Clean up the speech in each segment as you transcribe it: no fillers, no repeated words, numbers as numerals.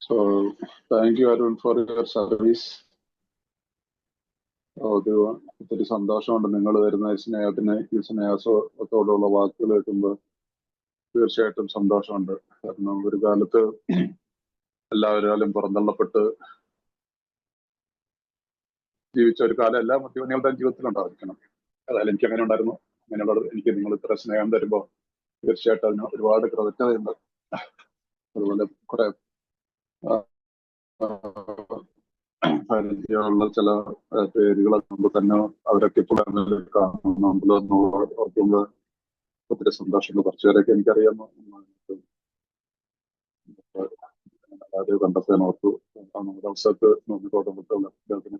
So thank you, Arun, for your service. ഒത്തിരി സന്തോഷമുണ്ട് നിങ്ങൾ വരുന്ന സ്നേഹത്തിന്. ഈ സ്നേഹത്തോടുള്ള വാക്കുകൾ കേൾക്കുമ്പോൾ തീർച്ചയായിട്ടും സന്തോഷമുണ്ട്. കാരണം ഒരു കാലത്ത് എല്ലാവരും പുറന്തള്ളപ്പെട്ട് ജീവിച്ച ഒരു കാലം എല്ലാ മധ്യവന്യങ്ങളുടെയും ജീവിതത്തിലുണ്ടായിരിക്കണം. അതായത് എനിക്ക് അങ്ങനെ ഉണ്ടായിരുന്നു. അങ്ങനെയുള്ളത് എനിക്ക് നിങ്ങൾ ഇത്ര സ്നേഹം തരുമ്പോൾ തീർച്ചയായിട്ടും അതിന് ഒരുപാട് കൃതജ്ഞതയുണ്ട്. അതുപോലെ കുറെ പരിചയമുള്ള ചില പേരുകളൊക്കെ മുമ്പ് തന്നെ അവരൊക്കെ ഇപ്പോൾ ഓർക്കുമ്പോൾ ഒത്തിരി സന്തോഷമുണ്ട്. കുറച്ചുപേരൊക്കെ എനിക്കറിയാമോ ആദ്യം കണ്ടപ്പോൾ ഓർത്തു. നമ്മുടെ അവസരത്ത് നോക്കിക്കോട്ടുമ്പോൾ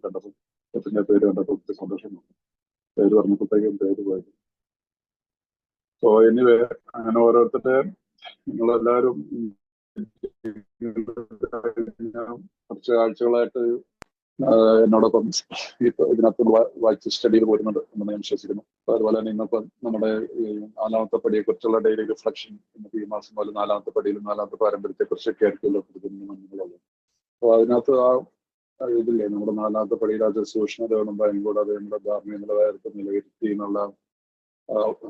കണ്ടപ്പോൾ എത്തിന്റെ പേര് കണ്ടപ്പോൾ ഒത്തിരി സന്തോഷമുണ്ട്. പേര് പറഞ്ഞപ്പോഴത്തേക്കും പേര് പോയത്. സോ എനിവേ അങ്ങനെ ഓരോരുത്തരുടെ നിങ്ങളെല്ലാവരും കുറച്ച് ആഴ്ചകളായിട്ട് എന്നോടൊപ്പം ഇതിനകത്ത് വായിച്ച് സ്റ്റഡിയിൽ പോരുന്നുണ്ട് എന്ന് ഞാൻ വിശ്വസിക്കുന്നു. അതുപോലെ തന്നെ ഇന്നിപ്പം നമ്മുടെ നാലാമത്തെ പടിയെ കുറിച്ചുള്ള ഡെയിലി റിഫ്ലക്ഷൻ ഇന്നത്തെ ഈ മാസം പോലെ നാലാമത്തെ പടിയിലും നാലാമത്തെ പാരമ്പര്യത്തെ കുറിച്ചൊക്കെ ആയിരിക്കുമല്ലോ നിങ്ങളുള്ളത്. അപ്പോൾ അതിനകത്ത് ഇതില്ലേ നമ്മുടെ നാലാമത്തെ പടിയിൽ അത് സൂക്ഷ്മതകളും ഭയങ്കര അത് നമ്മുടെ ധാർമ്മിക നിലവാരത്തെ നിലയിരുത്തി എന്നുള്ള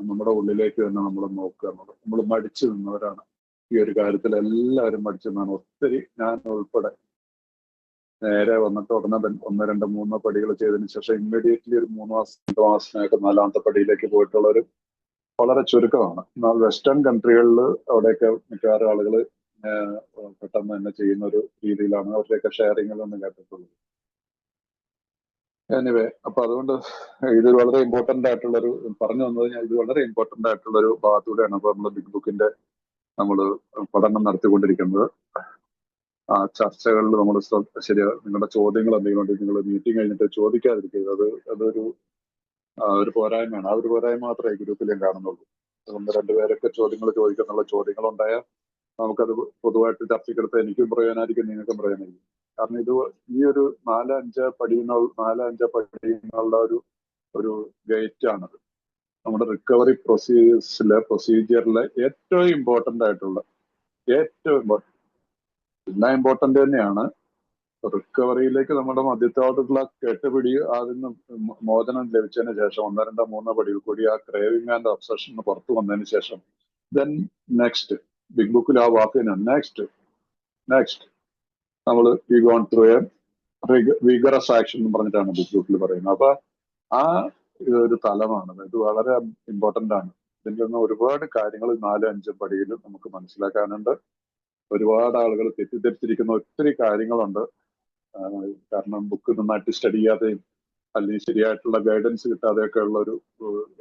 നമ്മുടെ ഉള്ളിലേക്ക് തന്നെ നമ്മൾ നോക്കുക എന്നുള്ളത്. നമ്മൾ മടിച്ചു നിന്നവരാണ് ഈ ഒരു കാര്യത്തിൽ. എല്ലാവരും മടിച്ചു നിന്നാണ്. ഒത്തിരി ഞാൻ ഉൾപ്പെടെ നേരെ വന്നിട്ട് ഉടനെ 1, 2, 3 പടികൾ ചെയ്തതിനു ശേഷം ഇമ്മീഡിയറ്റ്ലി ഒരു 3 മാസം 2 മാസത്തിനായിട്ട് നാലാമത്തെ പടിയിലേക്ക് പോയിട്ടുള്ളവർ വളരെ ചുരുക്കമാണ്. എന്നാൽ വെസ്റ്റേൺ കൺട്രികളിൽ അവിടെയൊക്കെ മിക്കവാറും ആളുകൾ പെട്ടെന്ന് തന്നെ ചെയ്യുന്ന ഒരു രീതിയിലാണ് അവരുടെയൊക്കെ ഷെയറിങ്ങുകളൊന്നും കേട്ടിട്ടുള്ളത്. എനിവേ അപ്പൊ അതുകൊണ്ട് ഇത് വളരെ ഇമ്പോർട്ടന്റ് ആയിട്ടുള്ളൊരു പറഞ്ഞു വന്നത് ഞാൻ ഇത് വളരെ ഇമ്പോർട്ടന്റ് ആയിട്ടുള്ളൊരു ഭാഗത്തൂടെയാണ് അപ്പൊ നമ്മൾ ബിഗ് ബുക്കിന്റെ നമ്മൾ പഠനം നടത്തിക്കൊണ്ടിരിക്കുന്നത്. ആ ചർച്ചകളിൽ നമ്മൾ ശരിയാ നിങ്ങളുടെ ചോദ്യങ്ങൾ എന്തെങ്കിലും ഉണ്ടെങ്കിൽ നിങ്ങൾ മീറ്റിംഗ് കഴിഞ്ഞിട്ട് ചോദിക്കാതിരിക്കുക. ഒരു പോരായ്മയാണ്. ആ ഒരു പോരായ്മ മാത്രമേ ഗ്രൂപ്പിൽ ഞാൻ കാണുന്നുള്ളൂ. 1-2 പേരൊക്കെ ചോദ്യങ്ങൾ ചോദിക്കുന്നുള്ള ചോദ്യങ്ങൾ ഉണ്ടായാൽ നമുക്കത് പൊതുവായിട്ട് ചർച്ചയ്ക്കെടുത്ത് എനിക്കും പ്രയോജനമായിരിക്കും, നിങ്ങൾക്കും പ്രയോജനമായിരിക്കും. കാരണം ഈ ഒരു 4-5 പടിയുള്ള ഒരു ഗേറ്റ് ആണത്. നമ്മുടെ റിക്കവറി പ്രൊസീജിയറിലെ ഏറ്റവും ഇമ്പോർട്ടന്റ് ആയിട്ടുള്ള എല്ലാം ഇമ്പോർട്ടന്റ് തന്നെയാണ്. റിക്കവറിയിലേക്ക് നമ്മുടെ മധ്യത്തോട്ടുള്ള കെട്ടുപിടി അതിന് മോചനം ലഭിച്ചതിന് ശേഷം 1, 2, 3 പടിയിൽ കൂടി ആ ക്രേവിംഗ് ആൻഡ് ഒബ്സഷൻ പുറത്തു വന്നതിന് ശേഷം ദെൻ നെക്സ്റ്റ് ബിഗ് ബുക്കിൽ ആ വാക്കിന് നെക്സ്റ്റ് നമ്മൾ we gone through a vigorous action എന്ന് പറഞ്ഞിട്ടാണ് ബിഗ് ബുക്കിൽ പറയുന്നത്. അപ്പൊ ആ ഒരു തലമാണ്. ഇത് വളരെ ഇമ്പോർട്ടന്റ് ആണ്. ഇതിൽ നിന്ന് ഒരുപാട് കാര്യങ്ങൾ 4-5 പടിയിൽ നമുക്ക് മനസ്സിലാക്കാനുണ്ട്. ഒരുപാട് ആളുകൾ തെറ്റിദ്ധരിച്ചിരിക്കുന്ന ഒത്തിരി കാര്യങ്ങളുണ്ട്. കാരണം ബുക്ക് നന്നായിട്ട് സ്റ്റഡി ചെയ്യാതെയും അല്ലെങ്കിൽ ശരിയായിട്ടുള്ള ഗൈഡൻസ് കിട്ടാതെയൊക്കെ ഉള്ള ഒരു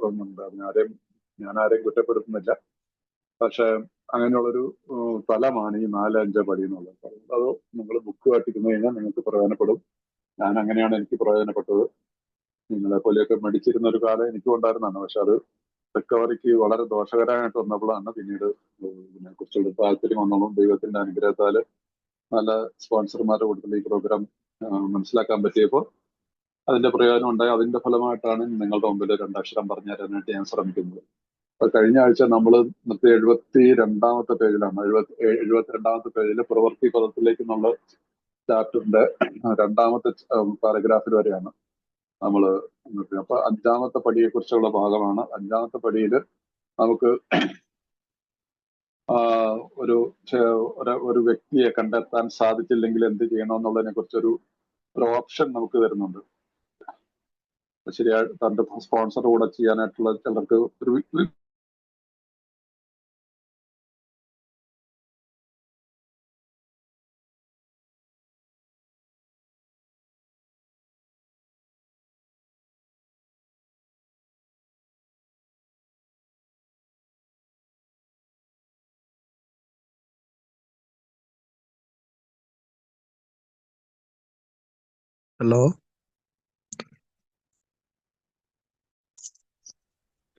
ഒന്നുണ്ട്. ഞാൻ ആരെയും കുറ്റപ്പെടുത്തുന്നില്ല. പക്ഷെ അങ്ങനെയുള്ളൊരു തലമാണ് ഈ 4-5 പടി എന്നുള്ളത്. അത് നിങ്ങൾ ബുക്ക് വായിക്കുന്നു കഴിഞ്ഞാൽ നിങ്ങൾക്ക് പ്രയോജനപ്പെടും. ഞാൻ അങ്ങനെയാണ് എനിക്ക് പ്രയോജനപ്പെട്ടത്. നിങ്ങളെ പോലെയൊക്കെ മടിച്ചിരുന്ന ഒരു കാലം എനിക്കും ഉണ്ടായിരുന്നതാണ്. പക്ഷെ അത് റിക്കവറിക്ക് വളരെ ദോഷകരമായിട്ട് വന്നപ്പോഴാണ് പിന്നീട് ഇതിനെക്കുറിച്ചുള്ള താല്പര്യം വന്നോളും. ദൈവത്തിന്റെ അനുഗ്രഹത്താല് നല്ല സ്പോൺസർമാരുടെ കൂട്ടത്തിൽ ഈ പ്രോഗ്രാം മനസ്സിലാക്കാൻ പറ്റിയപ്പോൾ അതിന്റെ പ്രയോജനം ഉണ്ടായി. അതിന്റെ ഫലമായിട്ടാണ് നിങ്ങളുടെ മുമ്പിൽ 2 അക്ഷരം പറഞ്ഞു തരാനായിട്ട് ഞാൻ ശ്രമിക്കുന്നത്. അപ്പൊ കഴിഞ്ഞ ആഴ്ച നമ്മൾ 72ാമത്തെ പേജിലാണ്. 72ാമത്തെ പേജിൽ പ്രവൃത്തി പദത്തിലേക്ക് എന്നുള്ള ചാപ്റ്ററിന്റെ 2ാമത്തെ പാരഗ്രാഫിൽ വരെയാണ് നമ്മൾ. അപ്പൊ 5ാമത്തെ പടിയെ കുറിച്ചുള്ള ഭാഗമാണ്. 5ാമത്തെ പടിയിൽ നമുക്ക് ഒരു വ്യക്തിയെ കണ്ടെത്താൻ സാധിച്ചില്ലെങ്കിൽ എന്ത് ചെയ്യണമെന്നുള്ളതിനെ കുറിച്ചൊരു ഓപ്ഷൻ നമുക്ക് തരുന്നുണ്ട്. ശരിയായിട്ട് തന്റെ സ്പോൺസർ കൂടെ ചെയ്യാനായിട്ടുള്ള ചിലർക്ക് ഒരു ഹലോ,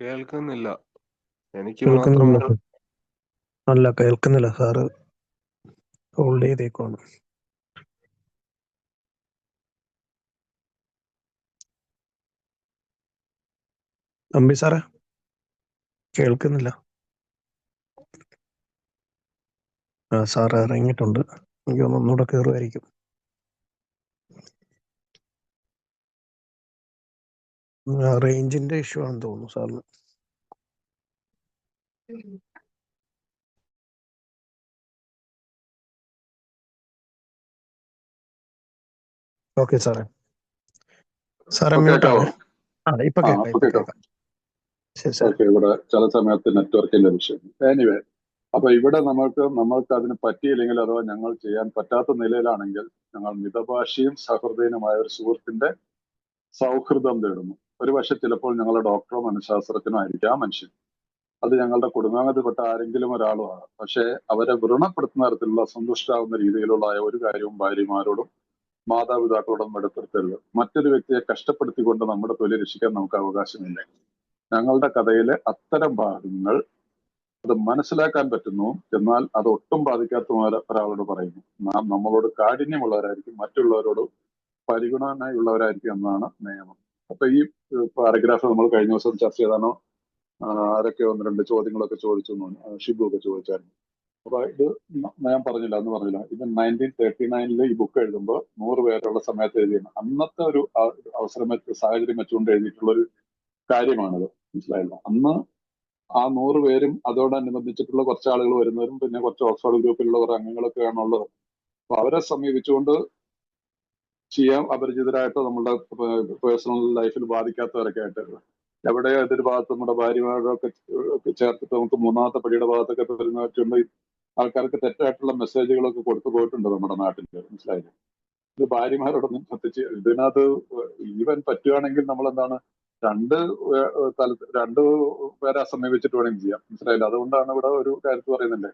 കേൾക്കുന്നില്ല. എനിക്ക് മാത്രമാണ്. അല്ല, കേൾക്കുന്നില്ല സാറ്. ഹോൾഡ് ചെയ്തേക്കുവാണ്. തമ്പി സാറേ, കേൾക്കുന്നില്ല. സാറ് ഇറങ്ങിയിട്ടുണ്ട്. എനിക്ക് തോന്നുന്നു ഒന്നുകൂടെ കയറുമായിരിക്കും. റേഞ്ചിന്റെ ഇഷ്യൂ ആണെന്ന് തോന്നുന്നു സാറിന്. ഓക്കെ സാറേ. സാറേ മ്യൂട്ടാണ്. ഇപ്പൊ കേൾക്കാം, ഇപ്പൊ കേൾക്കാം. ശരി സാർ. ഓക്കെ, ഇവിടെ ചില സമയത്ത് നെറ്റ്വർക്കിന്റെ വിഷയം. എനിവേ, അപ്പൊ ഇവിടെ നമ്മൾക്ക് അതിന് പറ്റിയില്ലെങ്കിൽ അഥവാ ഞങ്ങൾ ചെയ്യാൻ പറ്റാത്ത നിലയിലാണെങ്കിൽ ഞങ്ങൾ മിതഭാഷിയും സഹൃദയനുമായ ഒരു സുഹൃത്തിന്റെ സൗഹൃദം തേടുന്നു. ഒരു പക്ഷെ ചിലപ്പോൾ ഞങ്ങളുടെ ഡോക്ടറോ മനഃശാസ്ത്രജ്ഞനോ ആയിരിക്കാം മനുഷ്യൻ. അത് ഞങ്ങളുടെ കുടുംബാംഗത്തിൽപ്പെട്ട ആരെങ്കിലും ഒരാളും ആണ്. പക്ഷെ അവരെ വ്രണപ്പെടുത്തുന്ന തരത്തിലുള്ള സന്തുഷ്ടാവുന്ന രീതിയിലുള്ള ഒരു കാര്യവും ഭാര്യമാരോടും മാതാപിതാക്കളോടും വെളിപ്പെടുത്തരുത്. മറ്റൊരു വ്യക്തിയെ കഷ്ടപ്പെടുത്തിക്കൊണ്ട് നമ്മുടെ തൊഴിൽ രക്ഷിക്കാൻ നമുക്ക് അവകാശമില്ല. ഞങ്ങളുടെ കഥയിലെ അത്തരം ഭാഗങ്ങൾ അത് മനസ്സിലാക്കാൻ പറ്റുന്നു, എന്നാൽ അത് ഒട്ടും ബാധിക്കാത്ത ഒരാളോട് പറയുന്നു. നാം നമ്മളോട് കാഠിന്യമുള്ളവരായിരിക്കും, മറ്റുള്ളവരോട് പരിഗണനയുള്ളവരായിരിക്കും എന്നാണ് നിയമം. അപ്പൊ ഈ പാരഗ്രാഫ് നമ്മൾ കഴിഞ്ഞ ദിവസം ചർച്ച ചെയ്താണോ ആരൊക്കെ ഒന്ന് രണ്ട് ചോദ്യങ്ങളൊക്കെ ചോദിച്ചു, ഷിബു ഒക്കെ ചോദിച്ചായിരുന്നു. അപ്പൊ ഇത് ഞാൻ പറഞ്ഞില്ല, അന്ന് പറഞ്ഞില്ല, ഇത് 1939 ഈ ബുക്ക് എഴുതുമ്പോൾ 100 പേരുള്ള സമയത്ത് എഴുതിയാണ്. അന്നത്തെ ഒരു അവസരം സാഹചര്യം വെച്ചുകൊണ്ട് എഴുതിയിട്ടുള്ള ഒരു കാര്യമാണിത്. മനസ്സിലായില്ല? അന്ന് ആ 100 പേരും അതോടനുബന്ധിച്ചിട്ടുള്ള കുറച്ച് ആളുകൾ വരുന്നവരും പിന്നെ കുറച്ച് ഓക്സ്ഫോർഡ് ഗ്രൂപ്പിലുള്ള കുറേ അംഗങ്ങളൊക്കെയാണ് ഉള്ളത്. അപ്പൊ അവരെ സമീപിച്ചുകൊണ്ട് ചെയ്യാൻ അപരിചിതരായിട്ടോ നമ്മുടെ പേഴ്സണൽ ലൈഫിൽ ബാധിക്കാത്തവരൊക്കെ ആയിട്ട് എവിടെയോ ഏതൊരു ഭാഗത്ത് നമ്മുടെ ഭാര്യമാരൊക്കെ ചേർത്തിട്ട് നമുക്ക് മൂന്നാമത്തെ പടിയുടെ ഭാഗത്തൊക്കെ വരുന്നവരുണ്ട്. ആൾക്കാർക്ക് തെറ്റായിട്ടുള്ള മെസ്സേജുകളൊക്കെ കൊടുത്തു പോയിട്ടുണ്ട് നമ്മുടെ നാട്ടിൽ. മനസ്സിലായില്ലേ? ഇത് ഭാര്യമാരോടൊന്നും കത്തിച്ച് ഇതിനകത്ത് ഈവൻ പറ്റുകയാണെങ്കിൽ നമ്മൾ എന്താണ് രണ്ടു പേരെ സമീപിച്ചിട്ട് വേണമെങ്കിൽ ചെയ്യാം. മനസ്സിലായില്ല? അതുകൊണ്ടാണ് ഇവിടെ ഒരു കാര്യത്തിൽ പറയുന്നില്ലേ,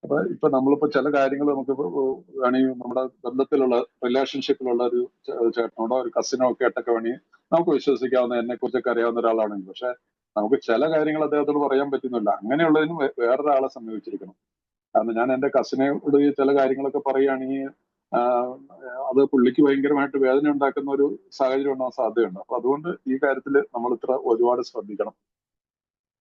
അപ്പൊ ഇപ്പൊ നമ്മളിപ്പോ ചില കാര്യങ്ങൾ നമുക്ക് വേണമെങ്കിൽ നമ്മുടെ ബന്ധത്തിലുള്ള റിലേഷൻഷിപ്പിലുള്ള ഒരു ചേട്ടനോടോ ഒരു കസിനോ ഒക്കെ ആയിട്ടൊക്കെ വേണമെങ്കിൽ നമുക്ക് വിശ്വസിക്കാവുന്ന, എന്നെ കുറിച്ചൊക്കെ അറിയാവുന്ന ഒരാളാണെങ്കിൽ, പക്ഷെ നമുക്ക് ചില കാര്യങ്ങൾ അദ്ദേഹത്തോട് പറയാൻ പറ്റുന്നില്ല. അങ്ങനെയുള്ളതിന് വേറൊരാളെ സമീപിച്ചിരിക്കണം. കാരണം ഞാൻ എന്റെ കസിനോട് ചില കാര്യങ്ങളൊക്കെ പറയുകയാണെങ്കിൽ അത് പുള്ളിക്ക് ഭയങ്കരമായിട്ട് വേദന ഉണ്ടാക്കുന്ന ഒരു സാഹചര്യം ഉണ്ടാകാൻ സാധ്യതയുണ്ട്. അപ്പൊ അതുകൊണ്ട് ഈ കാര്യത്തിൽ നമ്മൾ ഒരുപാട് ശ്രദ്ധിക്കണം.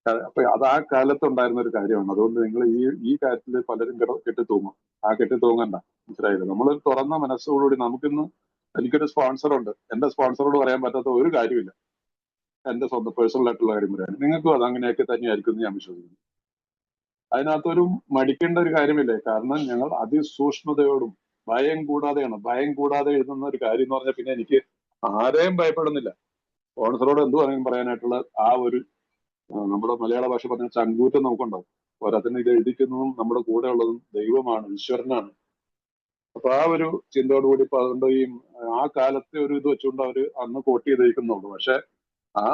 അപ്പൊ അത് ആ കാലത്ത് ഉണ്ടായിരുന്ന ഒരു കാര്യമാണ്. അതുകൊണ്ട് നിങ്ങൾ ഈ കാര്യത്തിൽ പലരും കെട്ടിത്തൂങ്ങും. ആ കെട്ടിത്തൂങ്ങണ്ട. മനസ്സിലായില്ല? നമ്മൾ തുറന്ന മനസ്സോടുകൂടി നമുക്കിന്ന് എനിക്കൊരു സ്പോൺസറുണ്ട്. എന്റെ സ്പോൺസറോട് പറയാൻ പറ്റാത്ത ഒരു കാര്യമില്ല. എന്റെ സ്വന്തം പേഴ്സണൽ ആയിട്ടുള്ള കാര്യം പറയാൻ. നിങ്ങൾക്കും അത് അങ്ങനെയൊക്കെ തന്നെയായിരിക്കും എന്ന് ഞാൻ വിശ്വസിക്കുന്നു. അതിനകത്തൊരു മടിക്കേണ്ട ഒരു കാര്യമില്ലേ. കാരണം ഞങ്ങൾ അതിസൂക്ഷ്മതയോടും ഭയം കൂടാതെ എഴുതുന്ന ഒരു കാര്യം എന്ന് പറഞ്ഞാൽ പിന്നെ എനിക്ക് ആരെയും ഭയപ്പെടുന്നില്ല. സ്പോൺസറോട് എന്ത് വേണമെങ്കിലും പറയാനായിട്ടുള്ള ആ ഒരു നമ്മുടെ മലയാള ഭാഷ പറഞ്ഞ ചങ്കൂറ്റം നമുക്കുണ്ടാവും. പോരാത്തിന് ഇത് എഴുതിക്കുന്നതും നമ്മുടെ കൂടെ ഉള്ളതും ദൈവമാണ്, ഈശ്വരനാണ്. അപ്പൊ ആ ഒരു ചിന്തയോടുകൂടി ഇപ്പൊ അതുകൊണ്ട് ആ കാലത്തെ ഒരു ഇത് വെച്ചുകൊണ്ട് അവര് അന്ന് കോട്ട് ചെയ്തിരിക്കുന്നുള്ളൂ. പക്ഷെ ആ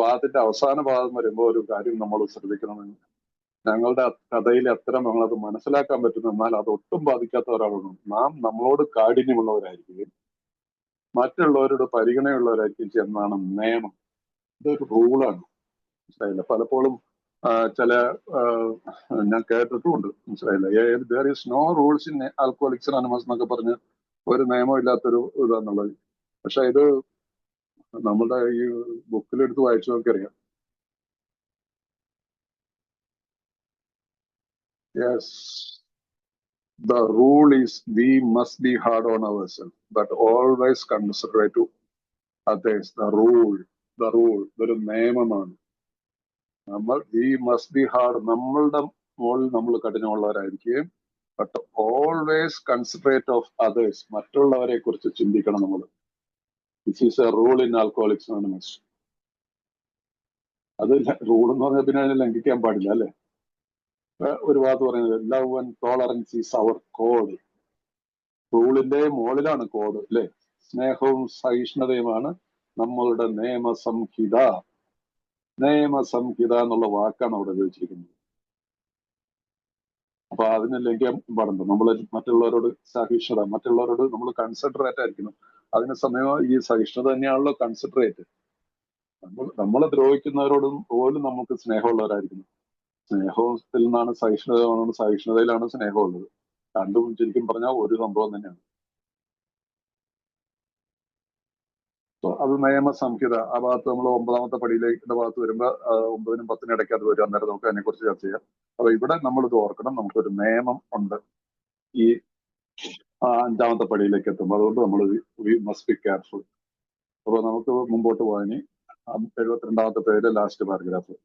ഭാഗത്തിന്റെ അവസാന ഭാഗം വരുമ്പോൾ ഒരു കാര്യം നമ്മൾ ശ്രദ്ധിക്കണമെന്ന്, ഞങ്ങളുടെ കഥയിലെ അത്തരം ഞങ്ങളത് മനസ്സിലാക്കാൻ പറ്റുന്നു, എന്നാൽ അത് ഒട്ടും ബാധിക്കാത്ത ഒരാളാണ്. നാം നമ്മളോട് കാഠിന്യമുള്ളവരായിരിക്കും, മറ്റുള്ളവരോട് പരിഗണനയുള്ളവരായിരിക്കും എന്നാണ് നിയമം. ഇതൊരു റൂളാണ്. മനസ്സിലായില്ല? പലപ്പോഴും ചില ഞാൻ കേട്ടിട്ടുമുണ്ട്. മനസ്സിലായില്ല? There is no rules in Alcoholics Anonymous എന്നൊക്കെ പറഞ്ഞ് ഒരു നിയമം ഇല്ലാത്തൊരു ഇതാന്നുള്ളത്. പക്ഷെ ഇത് നമ്മുടെ ഈ ബുക്കിലെടുത്ത് വായിച്ചു നോക്കിയറിയാം. Yes, the rule is we must be hard on ourselves, but always considerate to others. The rule ഇതൊരു നിയമമാണ്. നമ്മൾ വി മസ്റ്റ് ബി ഹാർഡ്, നമ്മളുടെ മുകളിൽ നമ്മൾ കഠിനമുള്ളവരായിരിക്കും. But always considerate of others, മറ്റുള്ളവരെ കുറിച്ച് ചിന്തിക്കണം നമ്മൾ. This is a rule in Alcoholics Anonymous. അത് റൂൾ എന്ന് പറഞ്ഞാൽ പിന്നെ അതിനെ ലംഘിക്കാൻ പാടില്ല, അല്ലെ? ഒരു വാക്ക് പറയുന്നത് love and tolerance is our code. റൂളിന്റെ മുകളിലാണ് കോഡ്, അല്ലെ? സ്നേഹവും സഹിഷ്ണുതയുമാണ് നമ്മളുടെ നിയമസംഹിത എന്നുള്ള വാക്കാണ് അവിടെ ഉപയോഗിച്ചിരിക്കുന്നത്. അപ്പൊ അതിനെ ലംഘിക്കാൻ പാടുണ്ട്. നമ്മൾ മറ്റുള്ളവരോട് സഹിഷ്ണുത, മറ്റുള്ളവരോട് നമ്മൾ കൺസിഡറേറ്റ് ആയിരിക്കണം. അതിന് സമയം ഈ സഹിഷ്ണുത തന്നെയാണല്ലോ കൺസിഡറേറ്റ്. നമ്മളെ ദ്രോഹിക്കുന്നവരോടും പോലും നമുക്ക് സ്നേഹമുള്ളവരായിരിക്കണം. സ്നേഹത്തിൽ നിന്നാണ് സഹിഷ്ണുതയിലാണ് സ്നേഹമുള്ളത്. രണ്ടും ശരിക്കും പറഞ്ഞാൽ ഒരു സംഭവം തന്നെയാണ്. അത് നിയമസംഹിത ആ ഭാഗത്ത് നമ്മൾ 9ാമത്തെ പടിയിലേക്കുള്ള ഭാഗത്ത് വരുമ്പോൾ 9നും 10നും ഇടയ്ക്ക് അത് വരും. അന്നേരം നമുക്ക് അതിനെക്കുറിച്ച് ചർച്ച ചെയ്യാം. അപ്പൊ ഇവിടെ നമ്മൾ ഇത് ഓർക്കണം, നമുക്കൊരു നിയമം ഉണ്ട് ഈ 5ാമത്തെ പടിയിലേക്ക് എത്തുമ്പോൾ. അതുകൊണ്ട് നമ്മൾ വി മസ്റ്റ് ബി കെയർഫുൾ. അപ്പൊ നമുക്ക് മുമ്പോട്ട് പോകാൻ 72ാമത്തെ പേര് ലാസ്റ്റ് പാരഗ്രാഫ്.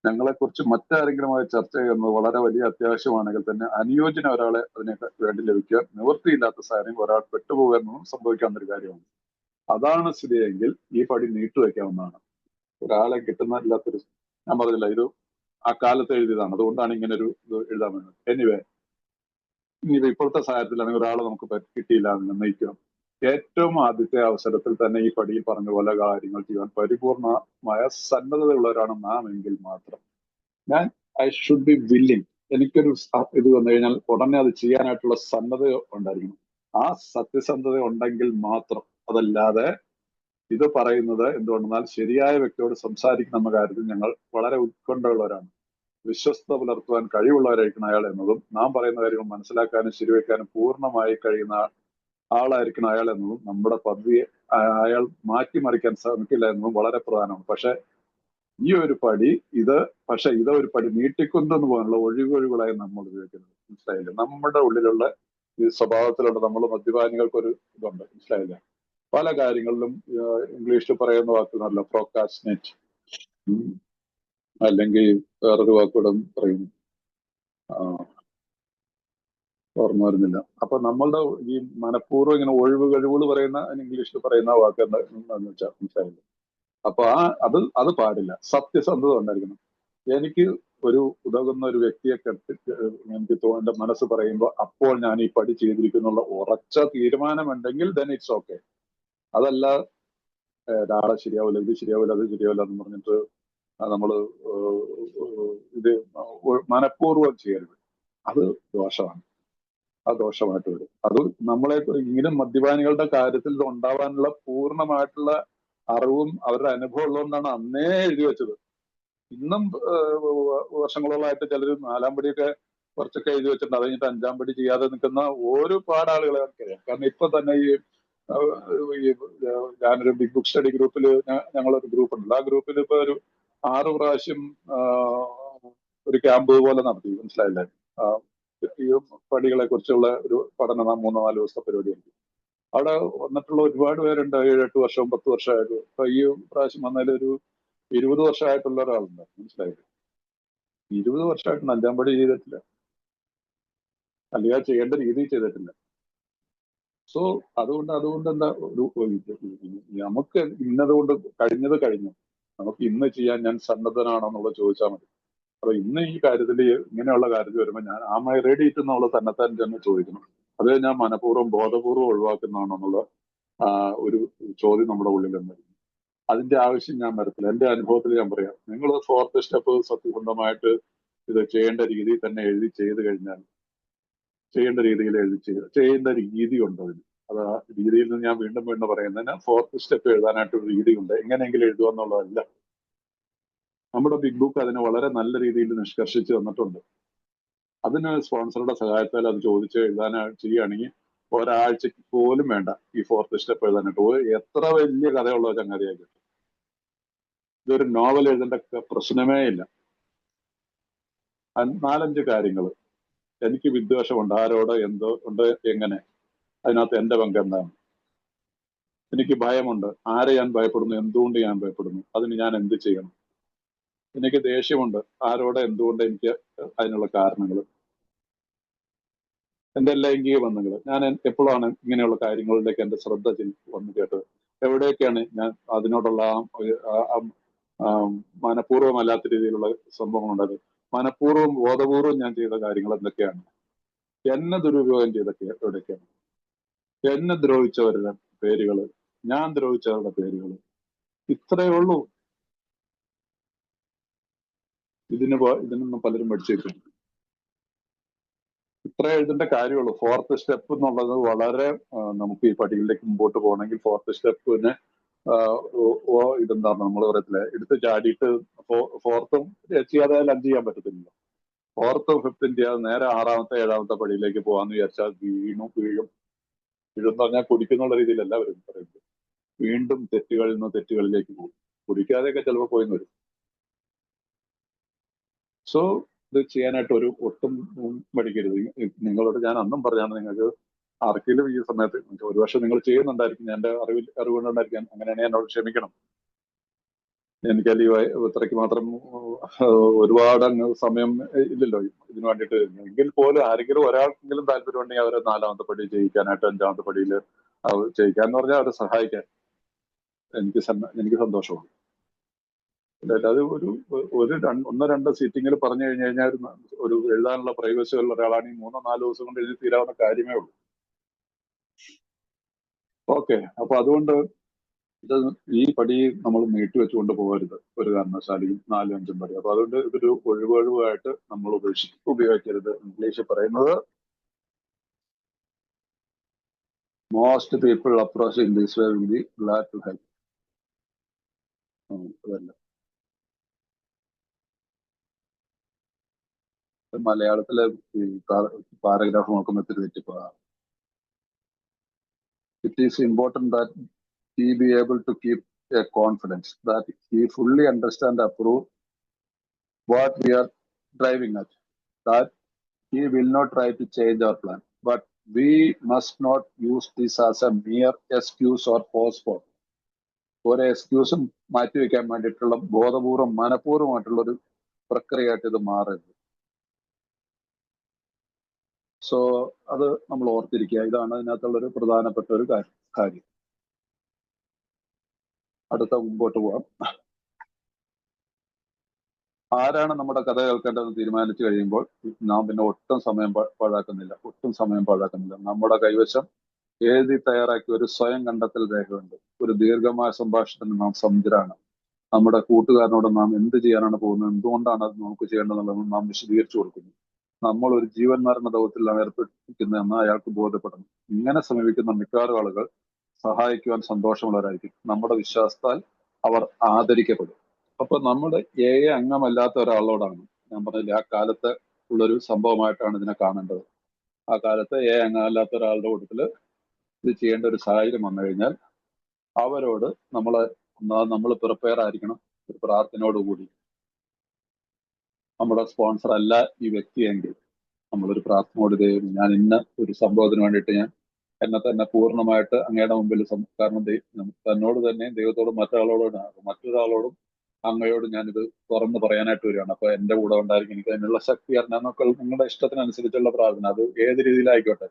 ഞങ്ങളെക്കുറിച്ച് മറ്റാരെങ്കിലുമായി ചർച്ച ചെയ്യുന്നത് വളരെ വലിയ അത്യാവശ്യമാണെങ്കിൽ തന്നെ അനുയോജ്യന ഒരാളെ അതിനെ വേണ്ടി ലഭിക്കാൻ നിവൃത്തിയില്ലാത്ത സാഹചര്യം ഒരാൾ പെട്ടുപോകുക എന്നതും സംഭവിക്കാവുന്നൊരു കാര്യമാണ്. അതാണ് സ്ഥിതിയെങ്കിൽ ഈ പടി നീട്ടുവെക്കാവുന്നതാണ്. ഒരാളെ കിട്ടുന്നില്ലാത്തൊരു, ഞാൻ പറഞ്ഞില്ല, ഇത് ആ കാലത്ത് എഴുതിയതാണ്, അതുകൊണ്ടാണ് ഇങ്ങനെ ഒരു ഇത് എഴുതാൻ വേണ്ടത്. എനിവേ, ഇനി ഇപ്പോഴത്തെ സാഹചര്യത്തിലാണെങ്കിൽ ഒരാളെ നമുക്ക് കിട്ടിയില്ല എന്ന് നിർണ്ണയിക്കണം. ഏറ്റവും ആദ്യത്തെ അവസരത്തിൽ തന്നെ ഈ പടിയിൽ പറഞ്ഞ പോലെ കാര്യങ്ങൾ ചെയ്യാൻ പരിപൂർണമായ സന്നദ്ധതയുള്ളവരാണ് നാം എങ്കിൽ മാത്രം ഐ ഷുഡ് ബി വില്ലിങ്. എനിക്കൊരു ഇത് വന്നു കഴിഞ്ഞാൽ ഉടനെ അത് ചെയ്യാനായിട്ടുള്ള സന്നദ്ധ ഉണ്ടായിരിക്കണം. ആ സത്യസന്ധത ഉണ്ടെങ്കിൽ മാത്രം. അതല്ലാതെ ഇത് പറയുന്നത് എന്തുകൊണ്ടെന്നാൽ ശരിയായ വ്യക്തിയോട് സംസാരിക്കുന്ന കാര്യത്തിൽ ഞങ്ങൾ വളരെ ഉത്കണ്ഠയുള്ളവരാണ്. വിശ്വസ്ത പുലർത്തുവാൻ കഴിവുള്ളവരായിരിക്കണം അയാൾ എന്നതും നാം പറയുന്ന കാര്യങ്ങൾ മനസ്സിലാക്കാനും ശരിവെക്കാനും പൂർണ്ണമായി കഴിയുന്ന ആളായിരിക്കണം അയാൾ എന്നതും നമ്മുടെ പദവിയെ അയാൾ മാറ്റിമറിക്കാൻ ശ്രമിക്കില്ല എന്നതും വളരെ പ്രധാനമാണ്. പക്ഷെ ഈ ഒരു പടി ഒരു പടി നീട്ടിക്കൊണ്ടെന്ന് പോകാനുള്ള ഒഴിവുകളായി നമ്മൾ ഉപയോഗിക്കുന്നത്. മനസ്സിലായില്ലേ? നമ്മുടെ ഉള്ളിലുള്ള ഈ സ്വഭാവത്തിലുള്ള നമ്മൾ മദ്യപാനികൾക്കൊരു ഇതുണ്ട്. മനസ്സിലായില്ലേ? പല കാര്യങ്ങളിലും ഇംഗ്ലീഷിൽ പറയുന്ന വാക്കുകളല്ല, പ്രോക്കാസ്റ്റിനേറ്റ്, അല്ലെങ്കിൽ വേറൊരു വാക്കുകൂടെ പറയും, ഓർമ്മ വരുന്നില്ല. അപ്പൊ നമ്മളുടെ ഈ മനഃപൂർവ്വം ഇങ്ങനെ കഴിവുകൾ പറയുന്ന ഇംഗ്ലീഷിൽ പറയുന്ന വാക്ക് എന്താണെന്ന് വെച്ചാൽ മനസ്സിലായില്ല. അപ്പൊ അത് പാടില്ല. സത്യസന്ധത ഉണ്ടായിരിക്കണം. എനിക്ക് ഒരു ഉതകുന്ന ഒരു വ്യക്തിയെ എനിക്ക് എന്റെ മനസ്സ് പറയുമ്പോൾ അപ്പോൾ ഞാൻ ഈ പടി ചെയ്തിരിക്കുന്നുള്ള ഉറച്ച തീരുമാനമുണ്ടെങ്കിൽ ദെൻ ഇറ്റ്സ് ഓക്കെ. അതല്ല നാളെ ശരിയാവില്ല, ഇത് ശരിയാവില്ല, അത് ശരിയാവില്ല എന്ന് പറഞ്ഞിട്ട് നമ്മള് ഇത് മനഃപൂർവ്വം ചെയ്യരുത്. അത് ദോഷമാണ്. അത് ദോഷമായിട്ട് വരും. അത് നമ്മളെ ഇങ്ങനെ മദ്യപാനികളുടെ കാര്യത്തിൽ ഉണ്ടാവാനുള്ള പൂർണ്ണമായിട്ടുള്ള അറിവും അവരുടെ അനുഭവം ഉള്ളതുകൊണ്ടാണ് അന്നേ എഴുതി വെച്ചത്. ഇന്നും വർഷങ്ങളോളമായിട്ട് ചിലർ 4ാം പടിയൊക്കെ കുറച്ചൊക്കെ എഴുതി വെച്ചിട്ടുണ്ട്. അത് കഴിഞ്ഞിട്ട് 5ാം പടി ചെയ്യാതെ നിൽക്കുന്ന ഒരുപാട് ആളുകളെ നമുക്കറിയാം. കാരണം ഇപ്പൊ തന്നെ ഈ ഞാനൊരു ബിഗ് ബുക്ക് സ്റ്റഡി ഗ്രൂപ്പിൽ, ഞങ്ങളൊരു ഗ്രൂപ്പ് ഉണ്ട്. ആ ഗ്രൂപ്പിൽ ഇപ്പൊ ഒരു 6 പ്രാവശ്യം ഒരു ക്യാമ്പ് പോലെ നടത്തി. മനസ്സിലായില്ലേ? ഈ പടികളെ കുറിച്ചുള്ള ഒരു പഠനം 3-4 ദിവസത്തെ പരിപാടിയായിരിക്കും. അവിടെ വന്നിട്ടുള്ള ഒരുപാട് പേരുണ്ട്. 7-8 വർഷവും 10 വർഷമായിട്ട്. ഇപ്പൊ ഈ പ്രാവശ്യം വന്നതിൽ ഒരു 20 വർഷമായിട്ടുള്ള ഒരാളുണ്ട്. മനസ്സിലായില്ലേ? 20 വർഷമായിട്ട് 5ാം പടി ചെയ്തിട്ടില്ല, അല്ലെങ്കിൽ ചെയ്യേണ്ട രീതിയിൽ ചെയ്തിട്ടില്ല. സോ അതുകൊണ്ട് എന്താ നമുക്ക് ഇന്നതുകൊണ്ട് കഴിഞ്ഞു. നമുക്ക് ഇന്ന് ചെയ്യാൻ ഞാൻ സന്നദ്ധനാണോ എന്നുള്ളത് ചോദിച്ചാൽ മതി. അപ്പൊ ഇന്ന് ഈ കാര്യത്തിൽ ഇങ്ങനെയുള്ള കാര്യത്തിൽ വരുമ്പോൾ ഞാൻ ആം ഐ റെഡി എന്നുള്ള തന്നെത്താൻ തന്നെ ചോദിക്കണം. അത് ഞാൻ മനഃപൂർവ്വം ബോധപൂർവ്വം ഒഴിവാക്കുന്നതാണോ എന്നുള്ള ഒരു ചോദ്യം നമ്മുടെ ഉള്ളിൽ ഉണ്ടായിരുന്നു. അതിന്റെ ആവശ്യം ഞാൻ വരത്തില്ല. എന്റെ അനുഭവത്തിൽ ഞാൻ പറയാം, നിങ്ങൾ 4th സ്റ്റെപ്പ് സത്യസന്ധമായിട്ട് ഇത് ചെയ്യേണ്ട രീതിയിൽ തന്നെ എഴുതി ചെയ്ത് കഴിഞ്ഞാൽ, ചെയ്യേണ്ട രീതിയിൽ ചെയ്യേണ്ട രീതി ഉണ്ട് അതിന്. അത് ആ രീതിയിൽ നിന്ന് ഞാൻ വീണ്ടും പറയുന്നതിന് 4th സ്റ്റെപ്പ് എഴുതാനായിട്ടൊരു രീതിയുണ്ട്. എങ്ങനെയെങ്കിലും എഴുതുക എന്നുള്ളതല്ല. നമ്മുടെ ബിഗ് ബുക്ക് അതിനെ വളരെ നല്ല രീതിയിൽ നിഷ്കർഷിച്ച് തന്നിട്ടുണ്ട്. അതിന് സ്പോൺസറുടെ സഹായത്താൽ അത് ചോദിച്ച് ചെയ്യുകയാണെങ്കിൽ ഒരാഴ്ചക്ക് പോലും വേണ്ട ഈ 4th സ്റ്റെപ്പ് എഴുതാനായിട്ട്. എത്ര വലിയ കഥയുള്ള ചങ്ങാതിയായിട്ട് ഇതൊരു നോവൽ എഴുതേണ്ട പ്രശ്നമേ ഇല്ല. 4-5 കാര്യങ്ങൾ. എനിക്ക് വിദ്വേഷമുണ്ട്, ആരോട്, എന്തോ ഉണ്ട്, എങ്ങനെ, അതിനകത്ത് എന്റെ പങ്ക് എന്താണ്? എനിക്ക് ഭയമുണ്ട്, ആരെ ഞാൻ ഭയപ്പെടുന്നു, എന്തുകൊണ്ട് ഞാൻ ഭയപ്പെടുന്നു, അതിന് ഞാൻ എന്ത് ചെയ്യണം? എനിക്ക് ദേഷ്യമുണ്ട്, ആരോട്, എന്തുകൊണ്ട്, എനിക്ക് അതിനുള്ള കാരണങ്ങൾ. എന്റെ ലൈംഗിക ബന്ധങ്ങൾ, ഞാൻ എപ്പോഴാണ് ഇങ്ങനെയുള്ള കാര്യങ്ങളിലേക്ക് എന്റെ ശ്രദ്ധ വന്നു കേട്ടത്? എവിടെയൊക്കെയാണ് ഞാൻ അതിനോടുള്ള മനഃപൂർവ്വമല്ലാത്ത രീതിയിലുള്ള സംഭവങ്ങൾ ഉണ്ടായത്? മനഃപൂർവ്വം ബോധപൂർവം ഞാൻ ചെയ്ത കാര്യങ്ങൾ എന്തൊക്കെയാണ്? എന്നെ ദുരുപയോഗം ചെയ്തൊക്കെ എവിടെയൊക്കെയാണ്? എന്നെ ദ്രോഹിച്ചവരുടെ പേരുകൾ, ഞാൻ ദ്രോഹിച്ചവരുടെ പേരുകൾ, ഇത്രയേ ഉള്ളൂ. ഇതിനൊന്നും പലരും പഠിച്ചേക്കും. ഇത്ര എഴുതേണ്ട കാര്യമുള്ളൂ. 4th സ്റ്റെപ്പ് എന്നുള്ളത് വളരെ നമുക്ക് ഈ പടികളിലേക്ക് മുമ്പോട്ട് പോകണമെങ്കിൽ 4th സ്റ്റെപ്പിന് ഇതെന്താണ് നമ്മൾ പറയത്തില്ലേ, എടുത്ത് ചാടിയിട്ട് 4th ചെയ്യാതെ 5 ചെയ്യാൻ പറ്റത്തില്ലല്ലോ. 4th 5th ചെയ്യാതെ നേരെ 6ാമത്തെ 7ാമത്തെ പടിയിലേക്ക് പോകാന്ന് വിചാരിച്ചാൽ വീഴും. വീഴും പറഞ്ഞാൽ കുടിക്കുന്നുള്ള രീതിയിലല്ല അവർ പറയുന്നത്. വീണ്ടും തെറ്റുകളിൽ നിന്ന് തെറ്റുകളിലേക്ക് പോകും. കുടിക്കാതെയൊക്കെ ചിലപ്പോൾ പോയി വരും. സോ ഇത് ചെയ്യാനായിട്ട് ഒട്ടും മടിക്കരുത്. നിങ്ങളോട് ഞാൻ അന്നും പറഞ്ഞാണ്, നിങ്ങൾക്ക് ആർക്കെങ്കിലും ഈ സമയത്ത് ഒരുപക്ഷെ നിങ്ങൾ ചെയ്യുന്നുണ്ടായിരിക്കും, എൻ്റെ അറിവുകൊണ്ടുണ്ടായിരിക്കാം, അങ്ങനെയാണെങ്കിൽ എന്നോട് ക്ഷമിക്കണം. എനിക്കത് ഇത്രയ്ക്ക് മാത്രം ഒരുപാട് സമയം ഇല്ലല്ലോ ഇതിനു വേണ്ടിയിട്ട്. എങ്കിൽ പോലും ആരെങ്കിലും ഒരാൾക്കെങ്കിലും താല്പര്യം ഉണ്ടെങ്കിൽ അവരെ 4ാമത്തെ പടി ചെയ്യിക്കാനായിട്ട് 5ാമത്തെ പടിയിൽ ചെയ്യിക്കാന്ന് പറഞ്ഞാൽ അവരെ സഹായിക്കാൻ എനിക്ക് സന്തോഷമാണ്. അല്ലാതെ ഒന്നോ രണ്ടോ സീറ്റിങ്ങിൽ പറഞ്ഞു കഴിഞ്ഞു കഴിഞ്ഞാൽ ഒരു എഴുതാനുള്ള പ്രൈവസി ഉള്ള ഒരാളാണെങ്കിൽ 3-4 ദിവസം കൊണ്ട് എഴുതി തീരാവുന്ന കാര്യമേ ഉള്ളൂ. ഓക്കെ, അപ്പൊ അതുകൊണ്ട് ഇത് ഈ പടി നമ്മൾ നീട്ടി വെച്ചുകൊണ്ട് പോകരുത് ഒരു കാരണവശാലും 4-5 പടി. അപ്പൊ അതുകൊണ്ട് ഇതൊരു ഒഴിവായിട്ട് നമ്മൾ ഉപയോഗിക്കരുത്. ഇംഗ്ലീഷ് പറയുന്നത് most people approach in this way will be glad to help. അതല്ല മലയാളത്തിലെ ഈ പാരഗ്രാഫ് നോക്കുമ്പോൾ തെറ്റിപ്പോകാം. It is important that he be able to keep a confidence that he fully understand and approve what we are driving at, that he will not try to change our plan, but we must not use this as a mere excuse or postpone. ഒരു എക്സ്ക്യൂസും മാറ്റിവെക്കാൻ വേണ്ടിയിട്ടുള്ള ബോധപൂർവം മനഃപൂർവ്വമായിട്ടുള്ള ഒരു പ്രക്രിയയായിട്ട് ഇത് മാറരുത്. So അത് നമ്മൾ ഓർത്തിരിക്കുക. ഇതാണ് ഇതിനകത്തുള്ളൊരു പ്രധാനപ്പെട്ട ഒരു കാര്യം. അടുത്ത മുമ്പോട്ട് പോവാം. ആരാണ് നമ്മുടെ കഥ കേൾക്കേണ്ടതെന്ന് തീരുമാനിച്ചു കഴിയുമ്പോൾ നാം പിന്നെ ഒട്ടും സമയം പാഴാക്കുന്നില്ല. നമ്മുടെ കൈവശം എഴുതി തയ്യാറാക്കിയ ഒരു സ്വയം കണ്ടെത്തൽ രേഖയുണ്ട്. ഒരു ദീർഘമായ സംഭാഷണത്തിന് നാം സമുദ്രാണ്. നമ്മുടെ കൂട്ടുകാരനോട് നാം എന്ത് ചെയ്യാനാണ് പോകുന്നത്, എന്തുകൊണ്ടാണ് അത് നമുക്ക് ചെയ്യേണ്ടതെന്നുള്ളത് നാം വിശദീകരിച്ചു കൊടുക്കുന്നു. നമ്മൾ ഒരു ജീവൻ മരണ ദൗത്യത്തിലാണ് ഏർപ്പെട്ടിരിക്കുന്നതെന്ന് അയാൾക്ക് ബോധ്യപ്പെടണം. ഇങ്ങനെ സമീപിക്കുന്ന മിക്കവാറും ആളുകൾ സഹായിക്കുവാൻ സന്തോഷമുള്ളവരായിരിക്കും. നമ്മുടെ വിശ്വാസത്താൽ അവർ ആദരിക്കപ്പെടും. അപ്പൊ നമ്മുടെ അംഗമല്ലാത്ത ഒരാളോടാണ് ഞാൻ പറഞ്ഞില്ല, ആ കാലത്ത് ഉള്ളൊരു സംഭവമായിട്ടാണ് ഇതിനെ കാണേണ്ടത്. ആ കാലത്ത് അംഗമല്ലാത്ത ഒരാളുടെ കൂട്ടത്തില് ഇത് ചെയ്യേണ്ട ഒരു സാഹചര്യം വന്നു കഴിഞ്ഞാൽ അവരോട് നമ്മൾ പ്രിപ്പയർ ആയിരിക്കണം. ഒരു പ്രാർത്ഥനയോടുകൂടി നമ്മുടെ സ്പോൺസർ അല്ല ഈ വ്യക്തിയെങ്കിൽ നമ്മളൊരു പ്രാർത്ഥനയോട് ഞാൻ ഇന്ന ഒരു സംഭവത്തിന് വേണ്ടിയിട്ട് ഞാൻ എന്നെ തന്നെ പൂർണ്ണമായിട്ട് അങ്ങയുടെ മുമ്പിൽ, കാരണം തന്നോട് തന്നെ ദൈവത്തോടും മറ്റൊരാളോടും അങ്ങയോട് ഞാനിത് തുറന്ന് പറയാനായിട്ട് വരികയാണ്. അപ്പൊ എന്റെ കൂടെ ഉണ്ടായിരിക്കും, എനിക്ക് അതിനുള്ള ശക്തി അറിഞ്ഞാന്നൊക്കെ നിങ്ങളുടെ ഇഷ്ടത്തിനനുസരിച്ചുള്ള പ്രാർത്ഥന, അത് ഏത് രീതിയിലായിക്കോട്ടെ,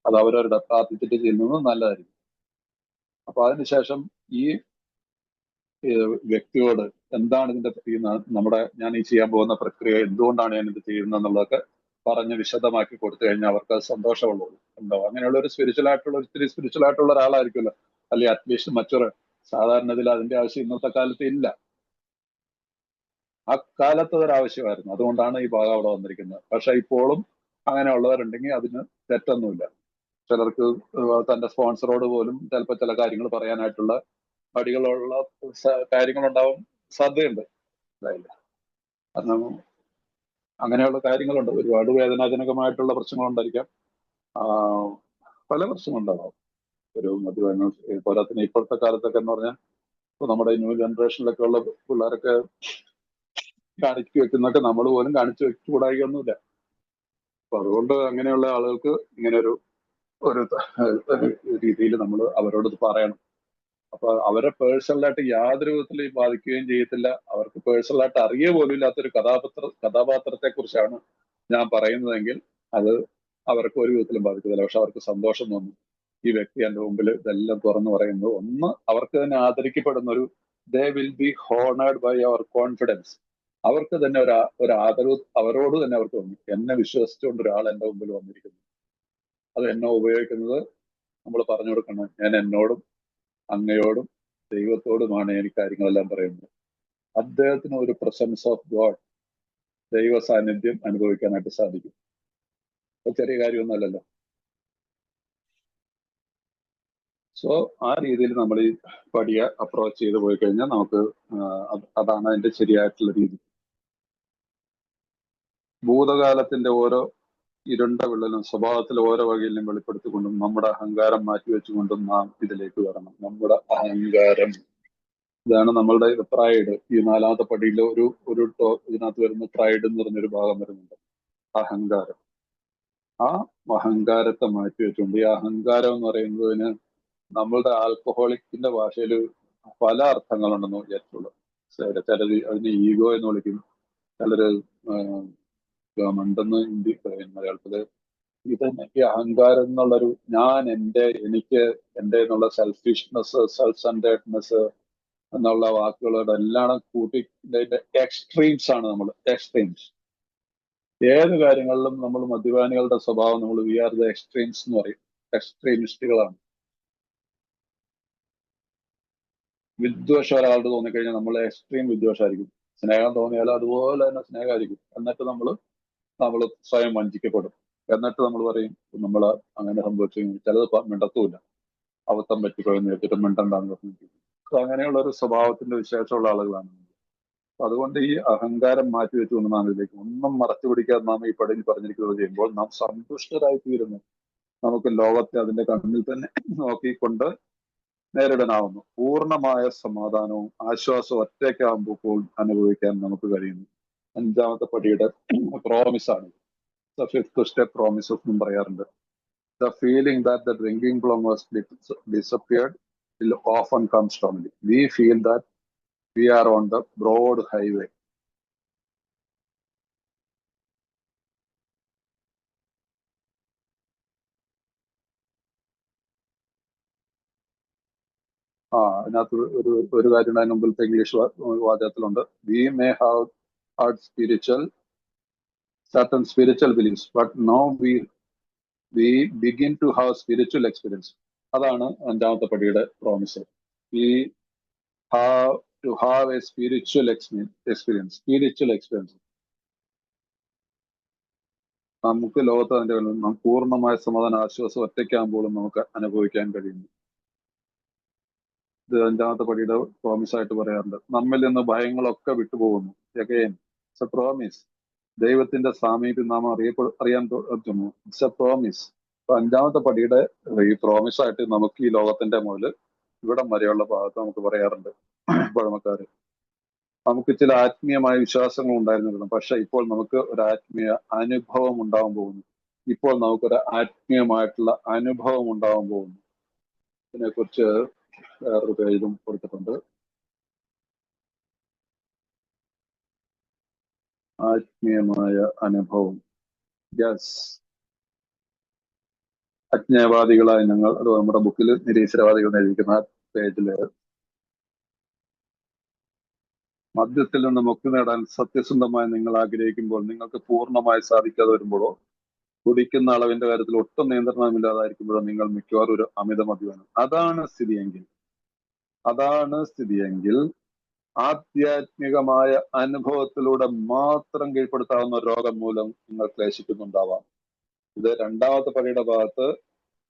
അത് അവരവരുടെ പ്രാർത്ഥിച്ചിട്ട് ചെയ്യുന്നത് നല്ലതായിരിക്കും. അപ്പൊ അതിനുശേഷം ഈ വ്യക്തിയോട് എന്താണ് ഞാൻ ഈ ചെയ്യാൻ പോകുന്ന പ്രക്രിയ, എന്തുകൊണ്ടാണ് ഞാൻ ഇത് ചെയ്യുന്നത് എന്നുള്ളതൊക്കെ പറഞ്ഞ് വിശദമാക്കി കൊടുത്തു കഴിഞ്ഞാൽ അവർക്ക് അത് സന്തോഷമുള്ളൂ. ഉണ്ടാവും അങ്ങനെയുള്ള ഒരു ഒത്തിരി സ്പിരിച്വൽ ആയിട്ടുള്ള ഒരാളായിരിക്കുമല്ലോ, അല്ലെങ്കിൽ അറ്റ്ലീസ്റ്റ് മറ്റൊരു സാധാരണ ഇതിൽ അതിന്റെ ആവശ്യം ഇന്നത്തെ കാലത്ത് ഇല്ല. ആ കാലത്ത് ഒരാവശ്യമായിരുന്നു, അതുകൊണ്ടാണ് ഈ ഭാഗം അവിടെ വന്നിരിക്കുന്നത്. പക്ഷെ ഇപ്പോഴും അങ്ങനെയുള്ളവരുണ്ടെങ്കിൽ അതിന് തെറ്റൊന്നുമില്ല. ചിലർക്ക് തന്റെ സ്പോൺസറോട് പോലും ചിലപ്പോൾ ചില കാര്യങ്ങൾ പറയാനായിട്ടുള്ള മടികളുള്ള കാര്യങ്ങളുണ്ടാവും, സാധ്യതയുണ്ട്. കാരണം അങ്ങനെയുള്ള കാര്യങ്ങളുണ്ട്. ഒരുപാട് വേദനാജനകമായിട്ടുള്ള പ്രശ്നങ്ങളുണ്ടായിരിക്കാം, പല പ്രശ്നങ്ങളുണ്ടാവാം. ഒരു മദ്യപാനം പോരാത്തിന് ഇപ്പോഴത്തെ കാലത്തൊക്കെ എന്ന് പറഞ്ഞാൽ ഇപ്പൊ നമ്മുടെ ന്യൂ ജനറേഷനിലൊക്കെ ഉള്ള പിള്ളേരൊക്കെ കാണിച്ചു വെക്കുന്നൊക്കെ നമ്മൾ പോലും കാണിച്ചു വെച്ചുകൂടായികയൊന്നുമില്ല. അപ്പൊ അതുകൊണ്ട് അങ്ങനെയുള്ള ആളുകൾക്ക് ഇങ്ങനെ ഒരു രീതിയിൽ നമ്മൾ അവരോട് പറയണം. അപ്പൊ അവരെ പേഴ്സണലായിട്ട് യാതൊരു വിധത്തിൽ ബാധിക്കുകയും ചെയ്യത്തില്ല. അവർക്ക് പേഴ്സണലായിട്ട് അറിയുക പോലും ഇല്ലാത്തൊരു കഥാപാത്രത്തെ കുറിച്ചാണ് ഞാൻ പറയുന്നതെങ്കിൽ അത് അവർക്ക് ഒരു വിധത്തിലും ബാധിക്കത്തില്ല. പക്ഷെ അവർക്ക് സന്തോഷം തോന്നും, ഈ വ്യക്തി എൻ്റെ മുമ്പിൽ ഇതെല്ലാം തുറന്നു പറയുന്നത്. ഒന്ന്, അവർക്ക് തന്നെ ആദരിക്കപ്പെടുന്ന ഒരു they will be honoured by our confidence. അവർക്ക് തന്നെ ഒരു ആദരവ് അവരോട് തന്നെ അവർക്ക് തോന്നി, എന്നെ വിശ്വസിച്ചുകൊണ്ട് ഒരാൾ എൻ്റെ മുമ്പിൽ വന്നിരിക്കുന്നു, അത് എന്നെ ഉപയോഗിക്കുന്നത് നമ്മൾ പറഞ്ഞു കൊടുക്കണം. ഞാൻ എന്നോടും അങ്ങയോടും ദൈവത്തോടുമാണ് എനിക്ക് കാര്യങ്ങളെല്ലാം പറയുന്നത്. അദ്ദേഹത്തിന് ഒരു പ്രസൻസ് ഓഫ് ഗോഡ്, ദൈവ സാന്നിധ്യം അനുഭവിക്കാനായിട്ട് സാധിക്കും. അത് ചെറിയ കാര്യമൊന്നുമല്ലല്ലോ. സോ ആ രീതിയിൽ നമ്മൾ ഈ പടിയെ അപ്രോച്ച് ചെയ്ത് പോയി കഴിഞ്ഞാൽ നമുക്ക് അതാണ് അതിന്റെ ശരിയായിട്ടുള്ള രീതി. ഭൂതകാലത്തിന്റെ ഓരോ ഇരുണ്ട വിള്ളലും സ്വഭാവത്തിൽ ഓരോ വകയിലും വെളിപ്പെടുത്തിക്കൊണ്ടും നമ്മുടെ അഹങ്കാരം മാറ്റിവെച്ചുകൊണ്ടും നാം ഇതിലേക്ക് വരണം. നമ്മുടെ അഹങ്കാരം, ഇതാണ് നമ്മളുടെ പ്രൈഡ്. ഈ 4ാമത്തെ പടിയിൽ ഇതിനകത്ത് വരുന്ന പ്രൈഡ് എന്ന് പറഞ്ഞൊരു ഭാഗം വരുന്നുണ്ട്, അഹങ്കാരം. ആ അഹങ്കാരത്തെ മാറ്റിവെച്ചുകൊണ്ട്, ഈ അഹങ്കാരം എന്ന് പറയുന്നതിന് നമ്മളുടെ ആൽക്കഹോളിക്കിന്റെ ഭാഷയിൽ പല അർത്ഥങ്ങളുണ്ടെന്ന് വിചാരിച്ചുള്ളൂ. ചിലര് അതിന് ഈഗോ എന്ന് വിളിക്കും, ചിലര് മണ്ടെന്ന് ഹിന്ദി പറയും, മലയാളത്തില്. ഇതന്നെ ഈ അഹങ്കാരം എന്നുള്ളൊരു ഞാൻ, എനിക്ക്, എന്നുള്ള സെൽഫിഷ്നെസ്, സെൽഫ് സെന്റേഡ്നെസ് എന്നുള്ള വാക്കുകളുടെ എല്ലാം കൂട്ടി എക്സ്ട്രീംസ് ആണ് നമ്മൾ. എക്സ്ട്രീംസ് ഏത് കാര്യങ്ങളിലും നമ്മൾ മദ്യപാനികളുടെ സ്വഭാവം നമ്മൾ വി ആർ ദ എക്സ്ട്രീംസ് എന്ന് പറയും. എക്സ്ട്രീമിസ്റ്റുകളാണ്. വിദ്വേഷം ഒരാളുടെ തോന്നിക്കഴിഞ്ഞാൽ നമ്മൾ എക്സ്ട്രീം വിദ്വേഷമായിരിക്കും. സ്നേഹം തോന്നിയാൽ അതുപോലെ തന്നെ സ്നേഹമായിരിക്കും. എന്നിട്ട് നമ്മൾ സ്വയം വഞ്ചിക്കപ്പെടും. എന്നിട്ട് നമ്മൾ പറയും നമ്മൾ അങ്ങനെ സംഭവിച്ചു, ചിലത് മിണ്ടത്തുമില്ല, അബദ്ധം പറ്റിപ്പോയെന്ന് വെച്ചിട്ട് മിണ്ടണ്ടാന്ന് പറഞ്ഞു. അങ്ങനെയുള്ള ഒരു സ്വഭാവത്തിന്റെ വിശേഷമുള്ള ആളുകളാണ്. അതുകൊണ്ട് ഈ അഹങ്കാരം മാറ്റിവെച്ചുകൊണ്ട് നാം ഇതിലേക്ക് ഒന്നും മറച്ചു പിടിക്കാതെ നാം ഈ പടിയിൽ പറഞ്ഞിരിക്കുന്നത് ചെയ്യുമ്പോൾ നാം സന്തുഷ്ടരായി തീരുന്നു. നമുക്ക് ലോകത്തെ അതിന്റെ കണ്ണിൽ തന്നെ നോക്കിക്കൊണ്ട് നേരിടാനാവുന്നു. പൂർണ്ണമായ സമാധാനവും ആശ്വാസവും ഒറ്റയ്ക്കാകുമ്പോൾ അനുഭവിക്കാൻ നമുക്ക് കഴിയുന്നു. 5ാമത്തെ പടിയുടെ പ്രോമിസാണ്. ദ 5th സ്റ്റെപ്പ് പ്രോമിസസ് എന്നും പറയാറുണ്ട്. The feeling that the drinking problem was disappeared will often come strongly. We feel that we are on the broad highway. അതിനകത്ത് ഒരു കാര്യം അതിന് മുമ്പിലത്തെ English വാചകത്തിലുണ്ട്. We may have had certain spiritual beliefs, but now we begin to have spiritual experience. അതാണ് 5ാമത്തെ പടിയുടെ promise. We have to have a spiritual experience. നമുക്ക് ലോകത്ത് അതിന്റെ പൂർണ്ണമായ സമാധാന ആശ്വാസം ഒറ്റയ്ക്കാകുമ്പോഴും നമുക്ക് അനുഭവിക്കാൻ കഴിയുന്നു. ഇത് 5ാമത്തെ പടിയുടെ പ്രോമിസ് ആയിട്ട് പറയാറുണ്ട്. നമ്മിൽ നിന്ന് ഭയങ്ങളൊക്കെ വിട്ടുപോകുന്നു. Again, it's a promise. ദൈവത്തിന്റെ സാമീപ്യം നാം അറിയാൻ പറ്റുന്നു. It's a promise. 5ാമത്തെ പടിയുടെ ഈ പ്രോമിസ് ആയിട്ട് നമുക്ക് ഈ ലോകത്തിന്റെ മുതൽ ഇവിടം വരെയുള്ള ഭാഗത്ത് നമുക്ക് പറയാറുണ്ട് പഴമക്കാര്. നമുക്ക് ചില ആത്മീയമായ വിശ്വാസങ്ങൾ ഉണ്ടായിരുന്നിരുന്നു, പക്ഷെ ഇപ്പോൾ നമുക്ക് ഒരു ആത്മീയ അനുഭവം ഉണ്ടാവാൻ പോകുന്നു. ഇപ്പോൾ നമുക്കൊരു ആത്മീയമായിട്ടുള്ള അനുഭവം ഉണ്ടാവാൻ പോകുന്നു. ഇതിനെക്കുറിച്ച് വേറൊരു പേജിലും കൊടുത്തിട്ടുണ്ട്. ആത്മീയമായ അനുഭവം. യെസ്, അജ്ഞേയവാദികളായി ഞങ്ങൾ, അത് നമ്മുടെ ബുക്കിൽ നിരീശ്വരവാദികൾ എഴുതിയിരിക്കുന്ന പേജില്, മദ്യത്തിൽ നിന്ന് മുക്തി നേടാൻ സത്യസന്ധമായി നിങ്ങൾ ആഗ്രഹിക്കുമ്പോൾ നിങ്ങൾക്ക് പൂർണ്ണമായി സാധിക്കാതെ വരുമ്പോഴോ കുടിക്കുന്ന അളവിന്റെ കാര്യത്തിൽ ഒട്ടും നിയന്ത്രണമില്ലാതായിരിക്കുമ്പോഴോ നിങ്ങൾ മിക്കവാറും ഒരു അമിത മദ്യപാനം. അതാണ് സ്ഥിതിയെങ്കിൽ ആധ്യാത്മികമായ അനുഭവത്തിലൂടെ മാത്രം കീഴ്പ്പെടുത്താവുന്ന രോഗം മൂലം നിങ്ങൾ ക്ലേശിക്കുന്നുണ്ടാവാം. ഇത് 2ാമത്തെ പടിയുടെ ഭാഗത്ത്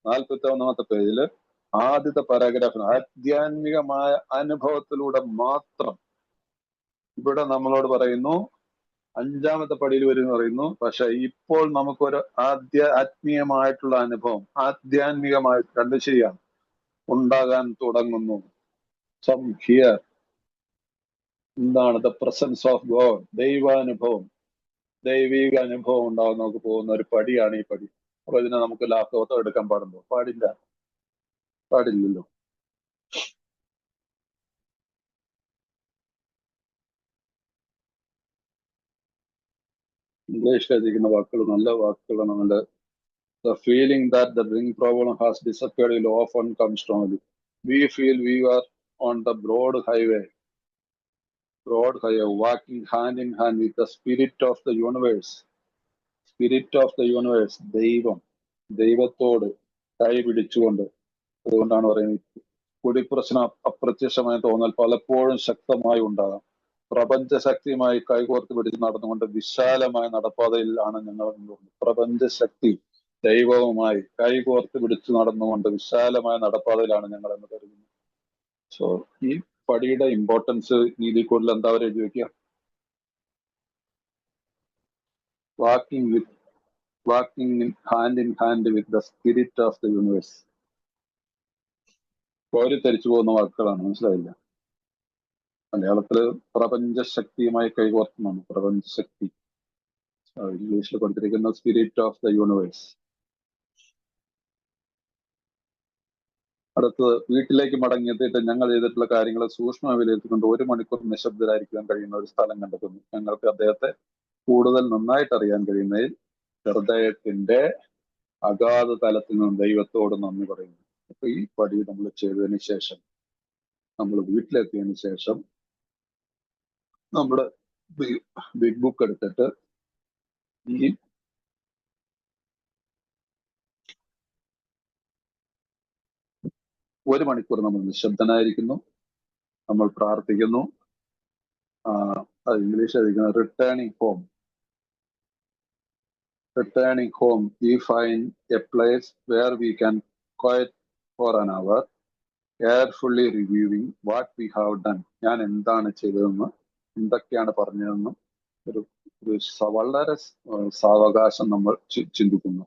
41ാമത്തെ പേജില് ആദ്യത്തെ പാരാഗ്രാഫിന് ആധ്യാത്മികമായ അനുഭവത്തിലൂടെ മാത്രം. ഇവിടെ നമ്മളോട് പറയുന്നു 5ാമത്തെ പടിയിൽ വരുമെന്ന് പറയുന്നു. പക്ഷെ ഇപ്പോൾ നമുക്കൊരു ആത്മീയമായിട്ടുള്ള അനുഭവം, ആധ്യാത്മികമായി രണ്ട് ശരിയാണ്, ഉണ്ടാകാൻ തുടങ്ങുന്നു. Some here. എന്താണ്? The presence of God. ദൈവാനുഭവം, ദൈവിക അനുഭവം ഉണ്ടാകാൻ നമുക്ക് പോകുന്ന ഒരു പടിയാണ് ഈ പടി. അപ്പൊ ഇതിനെ നമുക്ക് ലാഘവത്തോ എടുക്കാൻ പാടുണ്ടോ? പാടില്ലല്ലോ. ഇംഗ്ലീഷിൽ എഴുതിക്കുന്ന വാക്കുകൾ നല്ല വാക്കുകളാണ്. നമ്മുടെ The feeling that the drink problem has disappeared will often come strongly. We feel we are on the broad highway, walking hand in hand with the spirit of the universe. ദൈവത്തോട് കൈ പിടിച്ചുകൊണ്ട്. അതുകൊണ്ടാണ് പറയുന്നത് കുടിപ്രശ്നം അപ്രത്യക്ഷമായ തോന്നൽ പലപ്പോഴും ശക്തമായി ഉണ്ടാകാം. പ്രപഞ്ച ശക്തിയുമായി കൈകോർത്ത് പിടിച്ച് നടന്നുകൊണ്ട് വിശാലമായ നടപ്പാതയിലാണ് ഞങ്ങൾ. പ്രപഞ്ചശക്തി ദൈവവുമായി കൈകോർത്ത് പിടിച്ചു നടന്നുകൊണ്ട് വിശാലമായ നടപ്പാതയിലാണ് ഞങ്ങൾ എന്ന് കരുതുന്നു. സോ ഈ പടിയുടെ ഇമ്പോർട്ടൻസ് ഇതിൽ കൂടുതൽ എന്താ എഴുതി വെക്കുക? walking in hand with the spirit of the universe. കോരിത്തരിച്ചു പോകുന്ന വാക്കുകളാണ്, മനസ്സിലായില്ല? മലയാളത്തില് പ്രപഞ്ചശക്തിയുമായി കൈകോർത്തുമാണ്. പ്രപഞ്ചശക്തി ഇംഗ്ലീഷിൽ കൊടുത്തിരിക്കുന്ന സ്പിരിറ്റ് ഓഫ് ദ യൂണിവേഴ്സ്. അടുത്തത്, വീട്ടിലേക്ക് മടങ്ങിയെത്തിയിട്ട് ഞങ്ങൾ ചെയ്തിട്ടുള്ള കാര്യങ്ങളെ സൂക്ഷ്മ വിലയിരുത്തിക്കൊണ്ട് 1 മണിക്കൂർ നിശബ്ദരായിരിക്കാൻ കഴിയുന്ന ഒരു സ്ഥലം കണ്ടെത്തുന്നു. ഞങ്ങൾക്ക് അദ്ദേഹത്തെ കൂടുതൽ നന്നായിട്ട് അറിയാൻ കഴിയുന്നതിൽ ഹൃദയത്തിന്റെ അഗാധ തലത്തിൽ നിന്ന് ദൈവത്തോട് നന്ദി പറയുന്നു. അപ്പൊ ഈ പടി നമ്മൾ ചെയ്തതിന് ശേഷം, നമ്മൾ വീട്ടിലെത്തിയതിനു ശേഷം നമ്മുടെ ബിഗ് ബുക്ക് എടുത്തിട്ട് ഈ 1 മണിക്കൂർ നമ്മൾ നിശബ്ദനായിരിക്കുന്നു, നമ്മൾ പ്രാർത്ഥിക്കുന്നു. അത് ഇംഗ്ലീഷ് എഴുതിക്കുന്നത് returning home. Returning home, we find a place where we can quiet for an hour, carefully reviewing what we have done. ഞാൻ എന്താണ് ചെയ്തതെന്ന്, എന്തൊക്കെയാണ് പറഞ്ഞതെന്നും ഒരു വളരെ സാവകാശം നമ്മൾ ചിന്തിക്കുന്നു.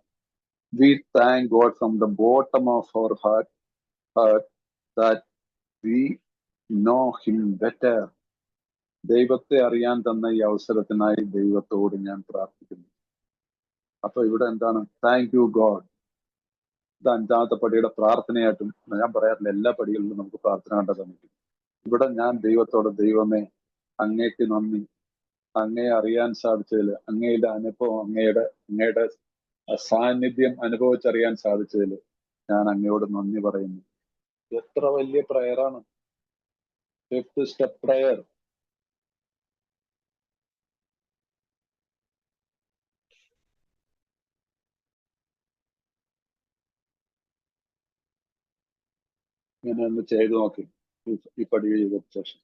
We thank God from the bottom of our heart that we know Him better. ദൈവത്തെ അറിയാൻ തന്ന ഈ അവസരത്തിനായി ദൈവത്തോട് ഞാൻ പ്രാർത്ഥിക്കുന്നു. അപ്പൊ ഇവിടെ എന്താണ്? Thank you God. ഇത് 5ാമത്തെ പടിയുടെ പ്രാർത്ഥനയായിട്ടും ഞാൻ പറയാറില്ല, എല്ലാ പടികളിലും നമുക്ക് പ്രാർത്ഥന കണ്ടെത്താൻ പറ്റും. ഇവിടെ ഞാൻ ദൈവത്തോട്, ദൈവമേ അങ്ങേക്ക് നന്ദി, അങ്ങയെ അറിയാൻ സാധിച്ചതിൽ, അങ്ങയുടെ അനുഭവം, അങ്ങയുടെ സാന്നിധ്യം അനുഭവിച്ചറിയാൻ സാധിച്ചതിൽ ഞാൻ അങ്ങയോട് നന്ദി പറയുന്നു. എത്ര വലിയ പ്രയറാണ്! 5th step prayer. ഇങ്ങനെ ഒന്ന് ചെയ്തു നോക്കി. ഈ പടി ചെയ്ത ശേഷം,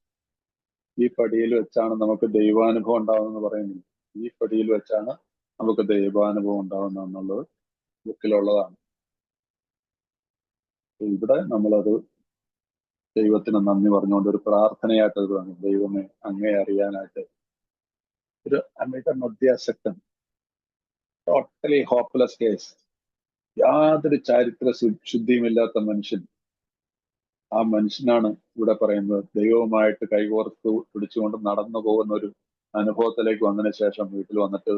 ഈ പടിയിൽ വെച്ചാണ് നമുക്ക് ദൈവാനുഭവം ഉണ്ടാവുമെന്ന് പറയുന്നത്. ഈ പടിയിൽ വെച്ചാണ് നമുക്ക് ദൈവാനുഭവം ഉണ്ടാവുന്നത് എന്നുള്ളത് ബുക്കിലുള്ളതാണ്. ഇവിടെ നമ്മളത് ദൈവത്തിന് നന്ദി പറഞ്ഞുകൊണ്ട് ഒരു പ്രാർത്ഥനയായിട്ട് അത് പറഞ്ഞു. ദൈവമേ അങ്ങേ അറിയാനായിട്ട്. ഒരു അമിത മദ്യാസക്തൻ, ടോട്ടലി ഹോപ്പ്ലെസ് കേസ്, യാതൊരു ചാരിത്ര ശുദ്ധിയുമില്ലാത്ത മനുഷ്യൻ. ആ മനുഷ്യനാണ് ഇവിടെ പറയുന്നത് ദൈവവുമായിട്ട് കൈകോർത്ത് പിടിച്ചുകൊണ്ട് നടന്നു പോകുന്ന ഒരു അനുഭവത്തിലേക്ക് വന്നതിന് ശേഷം വീട്ടിൽ വന്നിട്ട്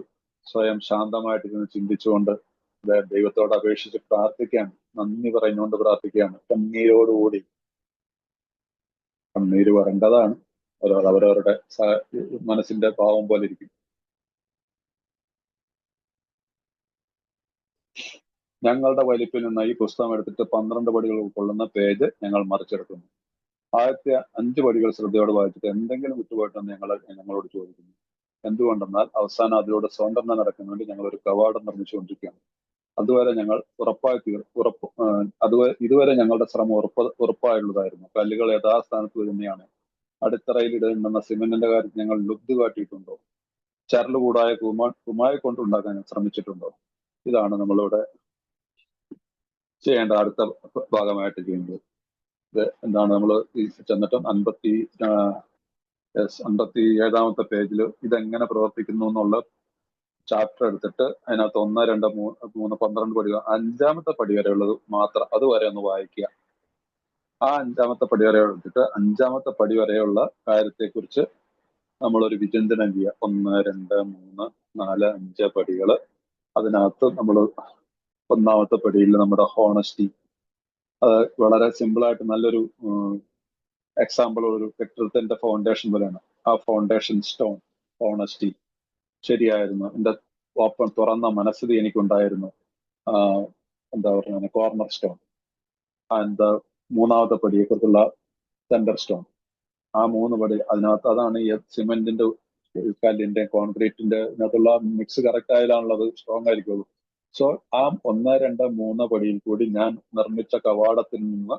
സ്വയം ശാന്തമായിട്ടിരുന്ന് ചിന്തിച്ചുകൊണ്ട് ദൈവത്തോട് അപേക്ഷിച്ച് പ്രാർത്ഥിക്കുകയാണ്, നന്ദി പറഞ്ഞുകൊണ്ട് പ്രാർത്ഥിക്കുകയാണ്. കണ്ണീരോടുകൂടി. കണ്ണീര് വരേണ്ടതാണ്, അവരവരുടെ മനസ്സിന്റെ ഭാവം പോലെ ഇരിക്കും. ഞങ്ങളുടെ വലിപ്പിൽ നിന്ന് ഈ പുസ്തകം എടുത്തിട്ട് 12 പടികൾ ഉൾക്കൊള്ളുന്ന പേജ് ഞങ്ങൾ മറിച്ചെടുക്കുന്നു. ആദ്യത്തെ 5 പടികൾ ശ്രദ്ധയോടെ വായിച്ചിട്ട് എന്തെങ്കിലും വിട്ടുപോയിട്ടെന്ന് ഞങ്ങളോട് ചോദിക്കുന്നു. എന്തുകൊണ്ടെന്നാൽ അവസാനം അതിലൂടെ സ്വതന്ത്രം നടക്കാൻ വേണ്ടി ഞങ്ങൾ ഒരു കവാടം നിർമ്മിച്ചുകൊണ്ടിരിക്കുകയാണ്. അതുവരെ ഞങ്ങൾ ഇതുവരെ ഞങ്ങളുടെ ശ്രമം ഉറപ്പായുള്ളതായിരുന്നു. കല്ലുകൾ യഥാസ്ഥാനത്ത് തന്നെയാണ്. അടിത്തറയിൽ ഇടുന്ന സിമെന്റിന്റെ കാര്യത്തിൽ ഞങ്ങൾ ലുബ്ധ കാട്ടിയിട്ടുണ്ടോ? ചരലുകൂടായ കുമായി കൊണ്ടുണ്ടാക്കാൻ ശ്രമിച്ചിട്ടുണ്ടോ? ഇതാണ് നമ്മളിവിടെ ചെയ്യേണ്ട അടുത്ത ഭാഗമായിട്ട് ചെയ്യുന്നത്. ഇത് എന്താണ് നമ്മൾ ചെന്നിട്ടും 57ാമത്തെ പേജിൽ ഇതെങ്ങനെ പ്രവർത്തിക്കുന്നു എന്നുള്ള ചാപ്റ്റർ എടുത്തിട്ട് അതിനകത്ത് 1, 2, 3, 12 പടികൾ, 5ാമത്തെ പടി വരെ ഉള്ളത് മാത്രം അതുവരെ ഒന്ന് വായിക്കുക. ആ 5ാമത്തെ പടി വരെ എടുത്തിട്ട് 5ാമത്തെ പടി വരെയുള്ള കാര്യത്തെക്കുറിച്ച് നമ്മളൊരു വിചിന്തനം ചെയ്യുക. 1, 2, 3, 4, 5 പടികള്. അതിനകത്ത് നമ്മൾ 1ാമത്തെ പടിയിൽ നമ്മുടെ ഹോണസ്റ്റി, അത് വളരെ സിമ്പിളായിട്ട് നല്ലൊരു എക്സാമ്പിൾ, ഒരു കെട്ടിടത്തിന്റെ ഫൗണ്ടേഷൻ പോലെയാണ്. ആ ഫൗണ്ടേഷൻ സ്റ്റോൺ ഹോണസ്റ്റി. ശരിയായിരുന്നു, എൻ്റെ തുറന്ന മനസ്ഥിതി എനിക്കുണ്ടായിരുന്നു. എന്താ പറയുക, കോർണർ സ്റ്റോൺ. ആൻഡ് 3ാമത്തെ പടിയെക്കുറിച്ചുള്ള സെന്റർ സ്റ്റോൺ. ആ 3 പടി അതിനകത്ത്, അതാണ് ഈ സിമെന്റിന്റെ, കല്ലിന്റെ, കോൺക്രീറ്റിന്റെ ഇതിനകത്തുള്ള മിക്സ് കറക്റ്റ് ആയാലാണല്ലോ അത് സ്ട്രോങ് ആയിരിക്കുള്ളൂ. സോ ആ 1, 2, 3 പടിയിൽ കൂടി ഞാൻ നിർമ്മിച്ച കവാടത്തിൽ നിന്ന്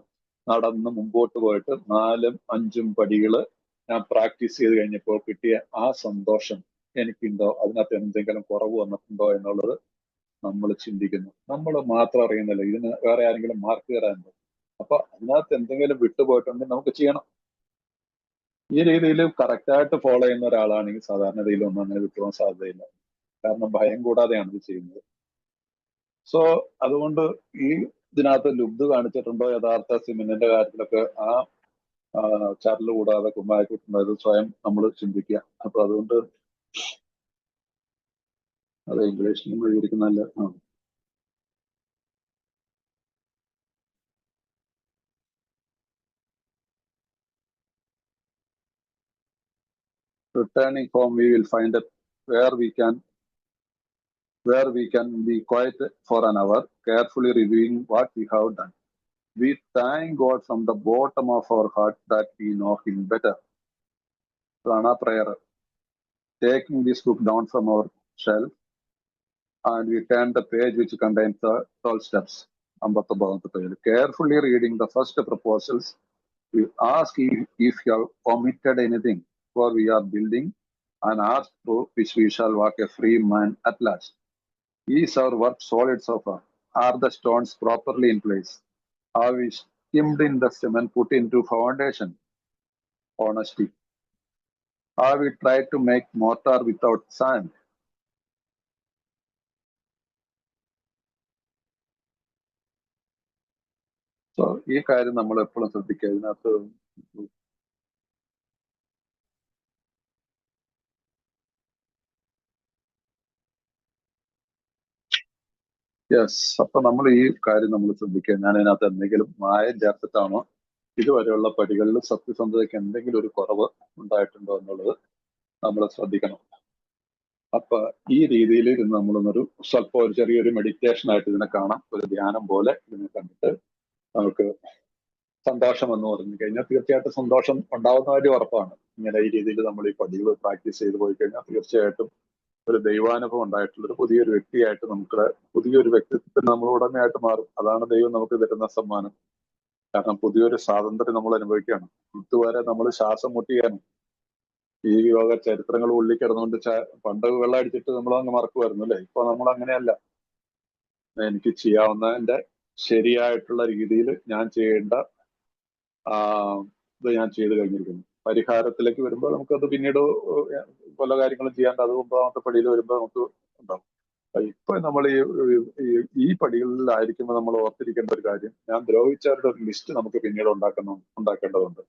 നടന്ന് മുമ്പോട്ട് പോയിട്ട് 4ഉം 5ഉം പടികള് ഞാൻ പ്രാക്ടീസ് ചെയ്ത് കഴിഞ്ഞപ്പോൾ കിട്ടിയ ആ സന്തോഷം എനിക്കുണ്ടോ? അതിനകത്ത് എന്തെങ്കിലും കുറവ് വന്നിട്ടുണ്ടോ എന്നുള്ളത് നമ്മൾ ചിന്തിക്കുന്നു. നമ്മൾ മാത്രം അറിയുന്നില്ല, ഇതിന് വേറെ ആരെങ്കിലും മാർക്ക് തരാനുണ്ടോ? അപ്പൊ അതിനകത്ത് എന്തെങ്കിലും വിട്ടുപോയിട്ടുണ്ടെങ്കിൽ നമുക്ക് ചെയ്യണം. ഈ രീതിയിൽ കറക്റ്റായിട്ട് ഫോളോ ചെയ്യുന്ന ഒരാളാണെങ്കിൽ സാധാരണ രീതിയിലൊന്നും അങ്ങനെ വിട്ടുപോകാൻ സാധ്യതയില്ല. കാരണം ഭയം കൂടാതെയാണ് ഇത് ചെയ്യുന്നത്. സോ അതുകൊണ്ട് ഈ ഇതിനകത്ത് ലുബ്ധ കാണിച്ചിട്ടുണ്ടോ യഥാർത്ഥ സിമെന്റിന്റെ കാര്യത്തിലൊക്കെ ആ ചരല് കൂടാതെ കുമ്മായിക്കുണ്ടായത് സ്വയം നമ്മൾ ചിന്തിക്കുക. അപ്പൊ അതുകൊണ്ട് അത് ഇംഗ്ലീഷിൽ എഴുതിയിരിക്കുന്നല്ല. Returning home, we will find it where we can be quiet for an hour, carefully reviewing what we have done. We thank God from the bottom of our heart that we know Him better. Prana prayer. Taking this book down from our shelf, and we turn the page which contains the 12 steps. Carefully reading the first proposals, we ask if you have omitted anything, for we are building an arch through which we shall walk a free man at last. Is our work solid so far? Are the stones properly in place? Are we skimmed in the cement put into foundation? Honesty. Have we tried to make mortar without sand? So, ഈ കാര്യം നമ്മൾ എപ്പോഴും ശ്രദ്ധിക്കുക. ഇതിനകത്ത് അപ്പൊ നമ്മൾ ഈ കാര്യം നമ്മൾ ശ്രദ്ധിക്കുക. ഞാൻ അതിനകത്ത് എന്തെങ്കിലും മായം ചേർത്തിട്ടാണോ ഇതുവരെയുള്ള പടികളിൽ സത്യസന്ധതയ്ക്ക് എന്തെങ്കിലും ഒരു കുറവ് ഉണ്ടായിട്ടുണ്ടോ എന്നുള്ളത് നമ്മൾ ശ്രദ്ധിക്കണം. അപ്പൊ ഈ രീതിയിൽ ഇരുന്ന് നമ്മളൊന്നൊരു സ്വല്പം ഒരു ചെറിയൊരു മെഡിറ്റേഷൻ ആയിട്ട് ഇതിനെ കാണാം, ഒരു ധ്യാനം പോലെ ഇതിനെ കണ്ടിട്ട് നമുക്ക് സന്തോഷം എന്ന് പറഞ്ഞു കഴിഞ്ഞാൽ തീർച്ചയായിട്ടും സന്തോഷം ഉണ്ടാവുന്ന കാര്യം ഉറപ്പാണ്. ഇങ്ങനെ ഈ രീതിയിൽ നമ്മൾ ഈ പടികൾ പ്രാക്ടീസ് ചെയ്ത് പോയി കഴിഞ്ഞാൽ തീർച്ചയായിട്ടും ഒരു ദൈവാനുഭവം ഉണ്ടായിട്ടുള്ള ഒരു പുതിയൊരു വ്യക്തിയായിട്ട് നമുക്ക് പുതിയൊരു വ്യക്തിത്വത്തിന് നമ്മൾ ഉടമയായിട്ട് മാറും. അതാണ് ദൈവം നമുക്ക് തരുന്ന സമ്മാനം. കാരണം പുതിയൊരു സ്വാതന്ത്ര്യം നമ്മൾ അനുഭവിക്കുകയാണ്. ഇതുവരെ നമ്മൾ ശ്വാസം മുട്ടിയാണ് ഈ യോഗ ചരിത്രങ്ങൾ ഉള്ളിൽ കിടന്നുകൊണ്ട് പണ്ട് വെള്ളം അടിച്ചിട്ട് നമ്മൾ അങ്ങ് മറക്കുമായിരുന്നു അല്ലേ. ഇപ്പൊ നമ്മൾ അങ്ങനെയല്ല. എനിക്ക് ചെയ്യാവുന്നതിന്റെ ശരിയായിട്ടുള്ള രീതിയിൽ ഞാൻ ചെയ്യേണ്ട ഇത് ഞാൻ ചെയ്തു കഴിഞ്ഞിരിക്കുന്നു. പരിഹാരത്തിലേക്ക് വരുമ്പോൾ നമുക്കത് പിന്നീട് പല കാര്യങ്ങളും ചെയ്യാണ്ട് അത് 9ാമത്തെ പടിയിൽ വരുമ്പോൾ നമുക്ക് ഉണ്ടാവും. ഇപ്പൊ നമ്മൾ ഈ പടികളിലായിരിക്കുമ്പോൾ നമ്മൾ ഓർത്തിരിക്കേണ്ട ഒരു കാര്യം, ഞാൻ ദ്രോഹിച്ചവരുടെ ഒരു ലിസ്റ്റ് നമുക്ക് പിന്നീട് ഉണ്ടാക്കേണ്ടതുണ്ട്.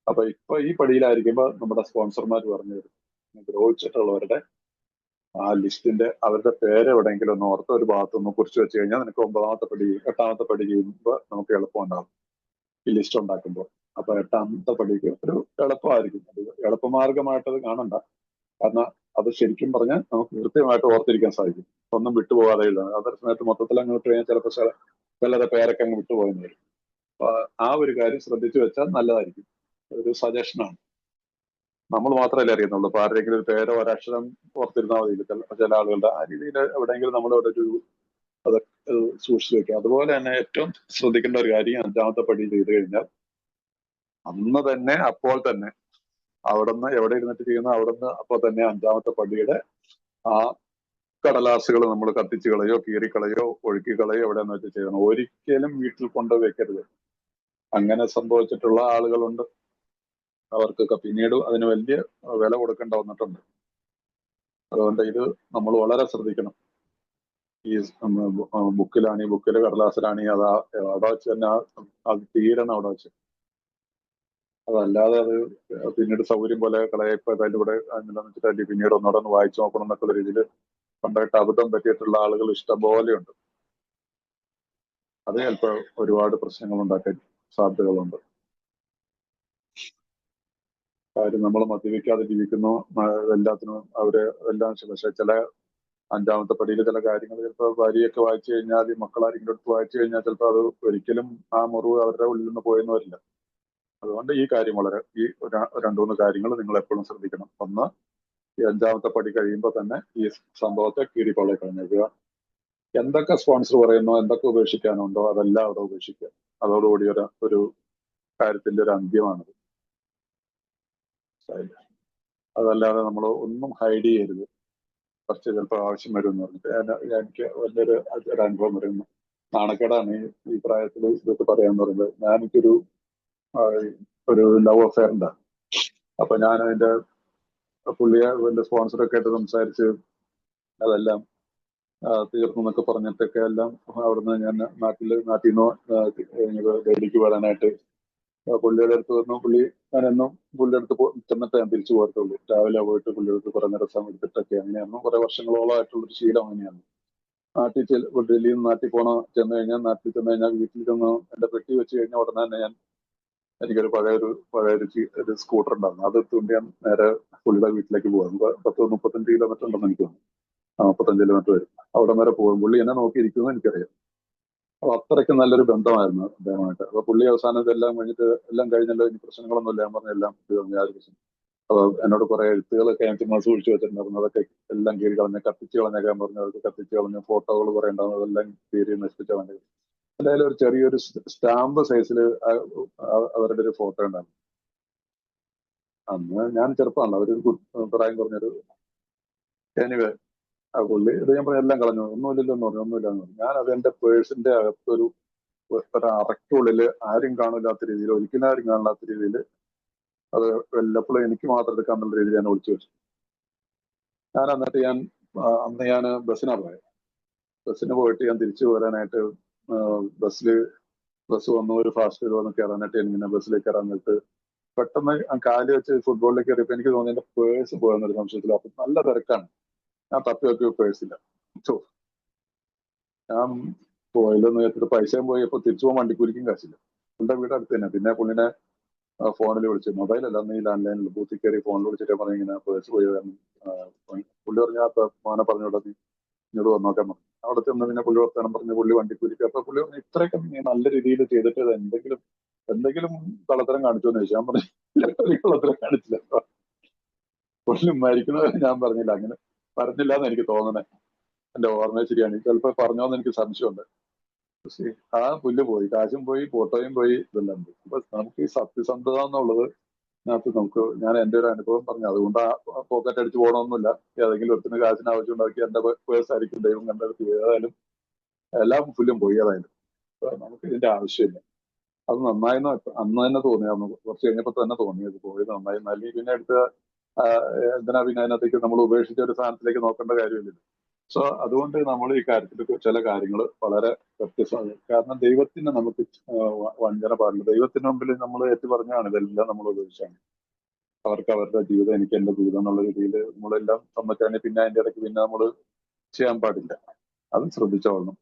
അപ്പൊ ഇപ്പൊ ഈ പടിയിലായിരിക്കുമ്പോൾ നമ്മുടെ സ്പോൺസർമാർ പറഞ്ഞു തരും, ദ്രോഹിച്ചിട്ടുള്ളവരുടെ ആ ലിസ്റ്റിന്റെ അവരുടെ പേര് എവിടെയെങ്കിലും ഒന്ന് ഓർത്ത് ഒരു ഭാഗത്തൊന്ന് കുറിച്ച് വെച്ച് കഴിഞ്ഞാൽ നിനക്ക് 9ാമത്തെ പടി 8ാമത്തെ പടി ചെയ്യുമ്പോൾ നമുക്ക് എളുപ്പം ഉണ്ടാകും ഈ ലിസ്റ്റ് ഉണ്ടാക്കുമ്പോൾ. അപ്പൊ 8ാമത്തെ പടിക്ക് ഒരു എളുപ്പമായിരിക്കും. അത് എളുപ്പമാർഗമായിട്ട് അത് കാണണ്ട. കാരണം അത് ശരിക്കും പറഞ്ഞാൽ നമുക്ക് കൃത്യമായിട്ട് ഓർത്തിരിക്കാൻ സാധിക്കും. ഒന്നും വിട്ടുപോകാതെ എഴുതാം. അതേ സമയത്ത് മൊത്തത്തിൽ അങ്ങോട്ട് കഴിഞ്ഞാൽ ചിലപ്പോൾ ചിലരുടെ പേരൊക്കെ അങ്ങ് വിട്ടുപോയെന്ന് വരും. അപ്പൊ ആ ഒരു കാര്യം ശ്രദ്ധിച്ചു വെച്ചാൽ നല്ലതായിരിക്കും. ഒരു സജഷനാണ്. നമ്മൾ മാത്രമല്ലേ അറിയുന്നുള്ളൂ. അപ്പൊ ആരുടെയെങ്കിലും ഒരു പേരോ ഒരക്ഷരം ഓർത്തിരുന്നാൽ മതി. ചില ആളുകളുടെ ആ രീതിയിൽ എവിടെയെങ്കിലും നമ്മളവിടെ ഒരു അത് സൂക്ഷിച്ചു വെക്കുക. അതുപോലെ തന്നെ ഏറ്റവും ശ്രദ്ധിക്കേണ്ട ഒരു കാര്യം 5ാമത്തെ പടി ചെയ്ത് കഴിഞ്ഞാൽ അന്ന് തന്നെ അപ്പോൾ തന്നെ അവിടുന്ന് എവിടെ ഇരുന്നിട്ട് ചെയ്യുന്ന അവിടുന്ന് അപ്പോൾ തന്നെ 5ാമത്തെ പടിയുടെ ആ കടലാസുകൾ നമ്മൾ കത്തിച്ച് കളയോ കീറിക്കളയോ ഒഴുക്കി കളയോ എവിടെയെന്ന് വെച്ച് ചെയ്യണം. ഒരിക്കലും വീട്ടിൽ കൊണ്ടു വെക്കരുത്. അങ്ങനെ സംഭവിച്ചിട്ടുള്ള ആളുകളുണ്ട്. അവർക്കൊക്കെ പിന്നീട് അതിന് വലിയ വില കൊടുക്കേണ്ട വന്നിട്ടുണ്ട്. അതുകൊണ്ട് ഇത് നമ്മൾ വളരെ ശ്രദ്ധിക്കണം. ഈ ബുക്കിലാണെങ്കിൽ ബുക്കിലെ കടലാസിലാണെങ്കിൽ അത് അവിടെ വെച്ച് തന്നെ അത് തീരണം അവിടെ വെച്ച്. അതല്ലാതെ അത് പിന്നീട് സൗകര്യം പോലെ കളയപ്പോ അതിൻ്റെ കൂടെ വെച്ചിട്ട് പിന്നീട് ഒന്നോടെ ഒന്ന് വായിച്ചു നോക്കണം എന്നൊക്കെയുള്ള രീതിയിൽ പണ്ടായിട്ട് അബദ്ധം പറ്റിയിട്ടുള്ള ആളുകൾ ഇഷ്ടംപോലെയുണ്ട്. അത് ചിലപ്പോൾ ഒരുപാട് പ്രശ്നങ്ങൾ ഉണ്ടാക്കാൻ സാധ്യതകളുണ്ട്. കാര്യം നമ്മൾ മദ്യപിക്കാതെ ജീവിക്കുന്നു, എല്ലാത്തിനും അവര് എല്ലാം. പക്ഷെ ചില 5ാമത്തെ പടിയിൽ ചില കാര്യങ്ങൾ ചിലപ്പോൾ ഭാര്യയൊക്കെ വായിച്ചു കഴിഞ്ഞാൽ, മക്കളാരെങ്കിലും എടുത്ത് വായിച്ചു കഴിഞ്ഞാൽ ചിലപ്പോൾ അത് ഒരിക്കലും ആ മുറിവ് അവരുടെ ഉള്ളിൽ നിന്ന് പോയെന്ന് വരില്ല. അതുകൊണ്ട് ഈ കാര്യം ഈ 2-3 കാര്യങ്ങൾ നിങ്ങൾ എപ്പോഴും ശ്രദ്ധിക്കണം. ഒന്ന്, ഈ 5ാമത്തെ പടി കഴിയുമ്പോൾ തന്നെ ഈ സംഭവത്തെ കീറിക്കൊള്ളി കളഞ്ഞേക്കുക. എന്തൊക്കെ സ്പോൺസർ പറയുന്നോ, എന്തൊക്കെ ഉപേക്ഷിക്കാനുണ്ടോ അതെല്ലാം അവിടെ ഉപേക്ഷിക്കുക. അതോടുകൂടി ഒരു കാര്യത്തിന്റെ ഒരു അന്ത്യമാണത്. അതല്ലാതെ നമ്മൾ ഒന്നും ഹൈഡ് ചെയ്യരുത്. കുറച്ച് ചിലപ്പോൾ ആവശ്യം വരുമെന്ന് പറഞ്ഞിട്ട് എനിക്ക് വലിയൊരു അനുഭവം വരുന്നു. നാണക്കേടാണ് ഈ പ്രായത്തിൽ ഇതൊക്കെ പറയാന്ന് പറയുന്നത്. എനിക്കൊരു ലവ് അഫെയർ ഉണ്ട്. അപ്പൊ ഞാൻ അതിന്റെ പുള്ളിയെ എന്റെ സ്പോൺസറൊക്കെ ആയിട്ട് സംസാരിച്ച് അതെല്ലാം തീർന്നു എന്നൊക്കെ പറഞ്ഞിട്ടൊക്കെ എല്ലാം അവിടുന്ന് ഞാൻ നാട്ടിൽ നിന്ന് ഡൽഹിക്ക് വരാനായിട്ട് പുള്ളിയുടെ അടുത്ത് വന്നു. ഞാൻ എന്നും പുള്ളിയുടെ അടുത്ത് ചെന്നിട്ട് ഞാൻ തിരിച്ചു പോകത്തുള്ളൂ. രാവിലെ പോയിട്ട് പുള്ളിയുടെ അടുത്ത് കുറേ നേരം സമയം എടുത്തിട്ടൊക്കെ അങ്ങനെയായിരുന്നു. കുറെ വർഷങ്ങളോളമായിട്ടുള്ളൊരു ശീലം അങ്ങനെയാണ്. ഡൽഹിയിൽ നിന്ന് നാട്ടിൽ ചെന്ന് കഴിഞ്ഞാൽ വീട്ടിൽ ചെന്ന് എന്റെ പെട്ടി വെച്ച് കഴിഞ്ഞാൽ ഉടനെ തന്നെ എനിക്കൊരു പഴയൊരു സ്കൂട്ടർ ഉണ്ടായിരുന്നു. അത് എടുത്തുകൊണ്ട് ഞാൻ നേരെ പുള്ളിയുടെ വീട്ടിലേക്ക് പോകും. 10-35 കിലോമീറ്റർ ഉണ്ടെന്ന് എനിക്ക് തോന്നുന്നു. 35 കിലോമീറ്റർ വരും. അവിടെ വരെ പോകും. പുള്ളി എന്നെ നോക്കിയിരിക്കുമെന്ന് എനിക്കറിയാം. അപ്പൊ അത്രയ്ക്ക് നല്ലൊരു ബന്ധമായിരുന്നു അദ്ദേഹമായിട്ട്. അപ്പൊ പുള്ളി അവസാനം ഇതെല്ലാം കഴിഞ്ഞല്ലോ, ഇനി പ്രശ്നങ്ങളൊന്നും ഇല്ല. ഞാൻ പറഞ്ഞ എല്ലാം യാതൊരു പ്രശ്നം. അപ്പൊ എന്നോട് കുറെ എഴുത്തുകളൊക്കെ ഞാൻ ചുമ്മാ സൂക്ഷിച്ചു വെച്ചിട്ടുണ്ടായിരുന്നു. അതൊക്കെ എല്ലാം കീറി കളഞ്ഞ് കത്തിച്ച് കളഞ്ഞേക്കാൻ പറഞ്ഞു. അതൊക്കെ കത്തിച്ച് കളഞ്ഞ് ഫോട്ടോകൾ കുറെ ഉണ്ടായിരുന്നു. അതെല്ലാം കീറി നശിപ്പിച്ച കളഞ്ഞു. എന്തായാലും ഒരു ചെറിയൊരു സ്റ്റാമ്പ് സൈസിൽ അവരുടെ ഒരു ഫോട്ടോ ഉണ്ടായിരുന്നു. അന്ന് ഞാൻ ചെറുപ്പമാണല്ലോ, അവരൊരു പ്രായം കുറഞ്ഞൊരു എനിവേ ആ പുള്ളി ഇത് ഞാൻ പറഞ്ഞ എല്ലാം കളഞ്ഞു. ഒന്നുമില്ലല്ലോ എന്ന് പറഞ്ഞു. ഒന്നുമില്ലെന്ന് പറഞ്ഞു. ഞാൻ അത് എന്റെ പേഴ്സിന്റെ അകത്തൊരു അറയ്ക്കുള്ളില് ആരും കാണില്ലാത്ത രീതിയിൽ, ഒരിക്കലും ആരും കാണില്ലാത്ത രീതിയിൽ അത് വല്ലപ്പോഴും എനിക്ക് മാത്രം എടുക്കാന്നുള്ള രീതിയിൽ ഞാൻ ഒളിച്ചു വെച്ചു. എന്നിട്ട് അന്ന് ഞാൻ ബസ്സിനാണ് പോയത്. ബസ്സിന് പോയിട്ട് ഞാൻ തിരിച്ചു പോരാനായിട്ട് ബസ് വന്നു. ഒരു ഫാസ്റ്റ് വന്ന് കയറാനായിട്ട് ഇങ്ങനെ ബസ്സിലേക്ക് ഇറങ്ങിയിട്ട് പെട്ടെന്ന് കാല് വെച്ച് ഫുട്ബോളിലേക്ക് കയറിയപ്പോൾ എനിക്ക് തോന്നി എന്റെ പേഴ്സ് പോയെന്നൊരു സംശയത്തിൽ. അപ്പൊ നല്ല തിരക്കാണ്. ഞാൻ തപ്പി നോക്കിയ പേഴ്സില്ല. ഞാൻ പോയില്ലെന്ന് വെച്ചിട്ട് പൈസയും പോയപ്പോ തിരിച്ചു പോകാൻ വണ്ടിക്കൂലിക്കും കാശില്ല. പുള്ളിയുടെ വീട് അടുത്ത് തന്നെ. പിന്നെ പുള്ളിനെ ഫോണിൽ വിളിച്ചു, മൊബൈലല്ല, അന്ന് ഈ ലാൻഡ് ലൈനിൽ ബൂത്തിൽ കയറി ഫോണിൽ വിളിച്ചിട്ട് പറഞ്ഞു ഇങ്ങനെ പേഴ്സ് പോയി. പുള്ളി പറഞ്ഞാൽ മോനെ പറഞ്ഞോട്ടെ, നീ ഇങ്ങോട്ട് വന്നോക്കാൻ പറഞ്ഞു. അവിടെ ചെന്ന് പിന്നെ പുള്ളി വർത്താനം പറഞ്ഞ് പുള്ളി വണ്ടിക്കൂലിക്ക്. അപ്പൊ പുള്ളി പറഞ്ഞു ഇത്രയൊക്കെ നീ നല്ല രീതിയിൽ ചെയ്തിട്ട് എന്തെങ്കിലും കള്ളത്തരം കാണിച്ചു എന്ന് ചോദിച്ചു. ഞാൻ പറഞ്ഞു കള്ളത്തരം കാണിച്ചില്ല. പുള്ളി മരിക്കുന്നത് ഞാൻ പറഞ്ഞില്ല. അങ്ങനെ പറഞ്ഞില്ല എന്ന് എനിക്ക് തോന്നണേ. എന്റെ ഓർമ്മ ശരിയാണ്. ചിലപ്പോൾ പറഞ്ഞോന്ന് എനിക്ക് സംശയമുണ്ട്. പക്ഷേ ആ പുല്ല് പോയി, കാശും പോയി, ഫോട്ടോയും പോയി, ഇതെല്ലാം പോയി. അപ്പൊ നമുക്ക് ഈ സത്യസന്ധത എന്നുള്ളത് ഞാൻ എന്റെ ഒരു അനുഭവം പറഞ്ഞു. അതുകൊണ്ട് ആ പോക്കറ്റ് അടിച്ച് പോകണമെന്നില്ല. ഏതെങ്കിലും ഒരുത്തിന് കാശിന് ആവശ്യം ഉണ്ടാക്കി എന്റെ പേഴ്സ് ആയിരിക്കും ദൈവം കണ്ടെടുത്ത്. ഏതായാലും എല്ലാ പുല്ലും പോയി. ഏതായാലും നമുക്ക് ഇതിന്റെ ആവശ്യമില്ല. അത് നന്നായെന്ന് അന്ന് തന്നെ തോന്നിയായിരുന്നു. കുറച്ച് കഴിഞ്ഞപ്പോൾ തന്നെ തോന്നിയത് പോയത് നന്നായി. അല്ലെങ്കിൽ പിന്നെ എന്തിനാ പിന്നെ അതിനകത്തേക്ക് നമ്മൾ ഉപേക്ഷിച്ച ഒരു സ്ഥാനത്തിലേക്ക് നോക്കേണ്ട കാര്യമില്ല. സോ അതുകൊണ്ട് നമ്മൾ ഈ കാര്യത്തിൽ ചില കാര്യങ്ങൾ വളരെ വ്യത്യസ്തമാണ്. കാരണം ദൈവത്തിന് നമുക്ക് വഞ്ചന പാടില്ല. ദൈവത്തിന് മുമ്പിൽ നമ്മൾ ഏറ്റു പറഞ്ഞാണ് ഇതെല്ലാം നമ്മൾ ഉപയോഗിച്ചാണ്. അവർക്ക് അവരുടെ ജീവിതം, എനിക്ക് എന്റെ ജീവിതം എന്നുള്ള രീതിയിൽ നമ്മളെല്ലാം സമ്മതിച്ചാണ്. പിന്നെ അതിന്റെ ഇടയ്ക്ക് പിന്നെ നമ്മൾ ചെയ്യാൻ പാടില്ല. അതും ശ്രദ്ധിച്ചോളണം.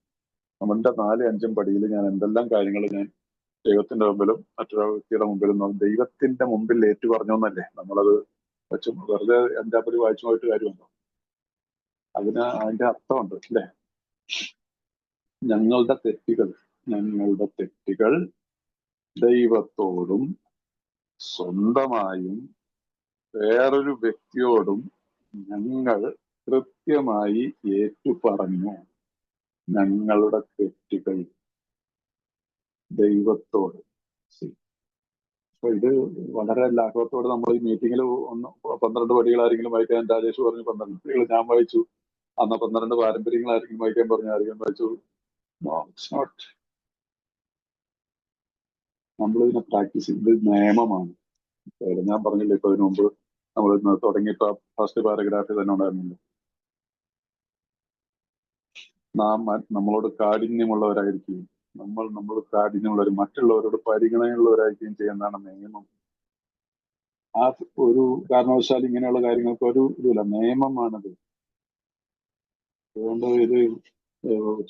നമ്മളുടെ 4-5 പടിയിൽ ഞാൻ എന്തെല്ലാം കാര്യങ്ങൾ ഞാൻ ദൈവത്തിന്റെ മുമ്പിലും മറ്റൊരു വ്യക്തിയുടെ മുമ്പിലും ദൈവത്തിന്റെ മുമ്പിൽ ഏറ്റു പറഞ്ഞു എന്നല്ലേ നമ്മളത് വെച്ച് വെറുതെ 5 പടി വായിച്ചു പോയിട്ട് കാര്യമുണ്ടോ? അതിന്റെ അർത്ഥമുണ്ട് അല്ലേ? ഞങ്ങളുടെ തെറ്റുകൾ ദൈവത്തോടും സ്വന്തമായും വേറൊരു വ്യക്തിയോടും ഞങ്ങൾ കൃത്യമായി ഏറ്റുപറഞ്ഞു. ഞങ്ങളുടെ തെറ്റുകൾ ദൈവത്തോട്. അപ്പൊ ഇത് വളരെ ലാഘവത്തോടെ നമ്മൾ ഈ മീറ്റിങ്ങിൽ 12 പടികളാരെങ്കിലും വായിക്കാൻ രാജേഷ് പറഞ്ഞു. 12 പടികൾ ഞാൻ വായിച്ചു. അന്ന് 12 പാരമ്പര്യങ്ങളായിരിക്കും വായിക്കാൻ പറഞ്ഞു. ആരെങ്കിലും വായിച്ചു? നോട്ട്. നമ്മളിതിനെ പ്രാക്ടീസ് ചെയ്ത് നിയമമാണ്. ഞാൻ പറഞ്ഞില്ല ഇപ്പൊ ഇതിനു മുമ്പ് നമ്മൾ തുടങ്ങിയപ്പോ ഫസ്റ്റ് പാരഗ്രാഫിൽ തന്നെ ഉണ്ടായിരുന്നില്ല. നമ്മളോട് കാഠിന്യമുള്ളവരായിരിക്കും. നമ്മൾ കാഠിന്യമുള്ളവർ, മറ്റുള്ളവരോട് പരിഗണനയുള്ളവരായിരിക്കും ചെയ്യുന്നതാണ് നിയമം. ആ ഒരു കാരണവശാൽ ഇങ്ങനെയുള്ള കാര്യങ്ങൾക്ക് ഒരു ഇതില്ല. നിയമമാണത്. അതുകൊണ്ട് ഇത്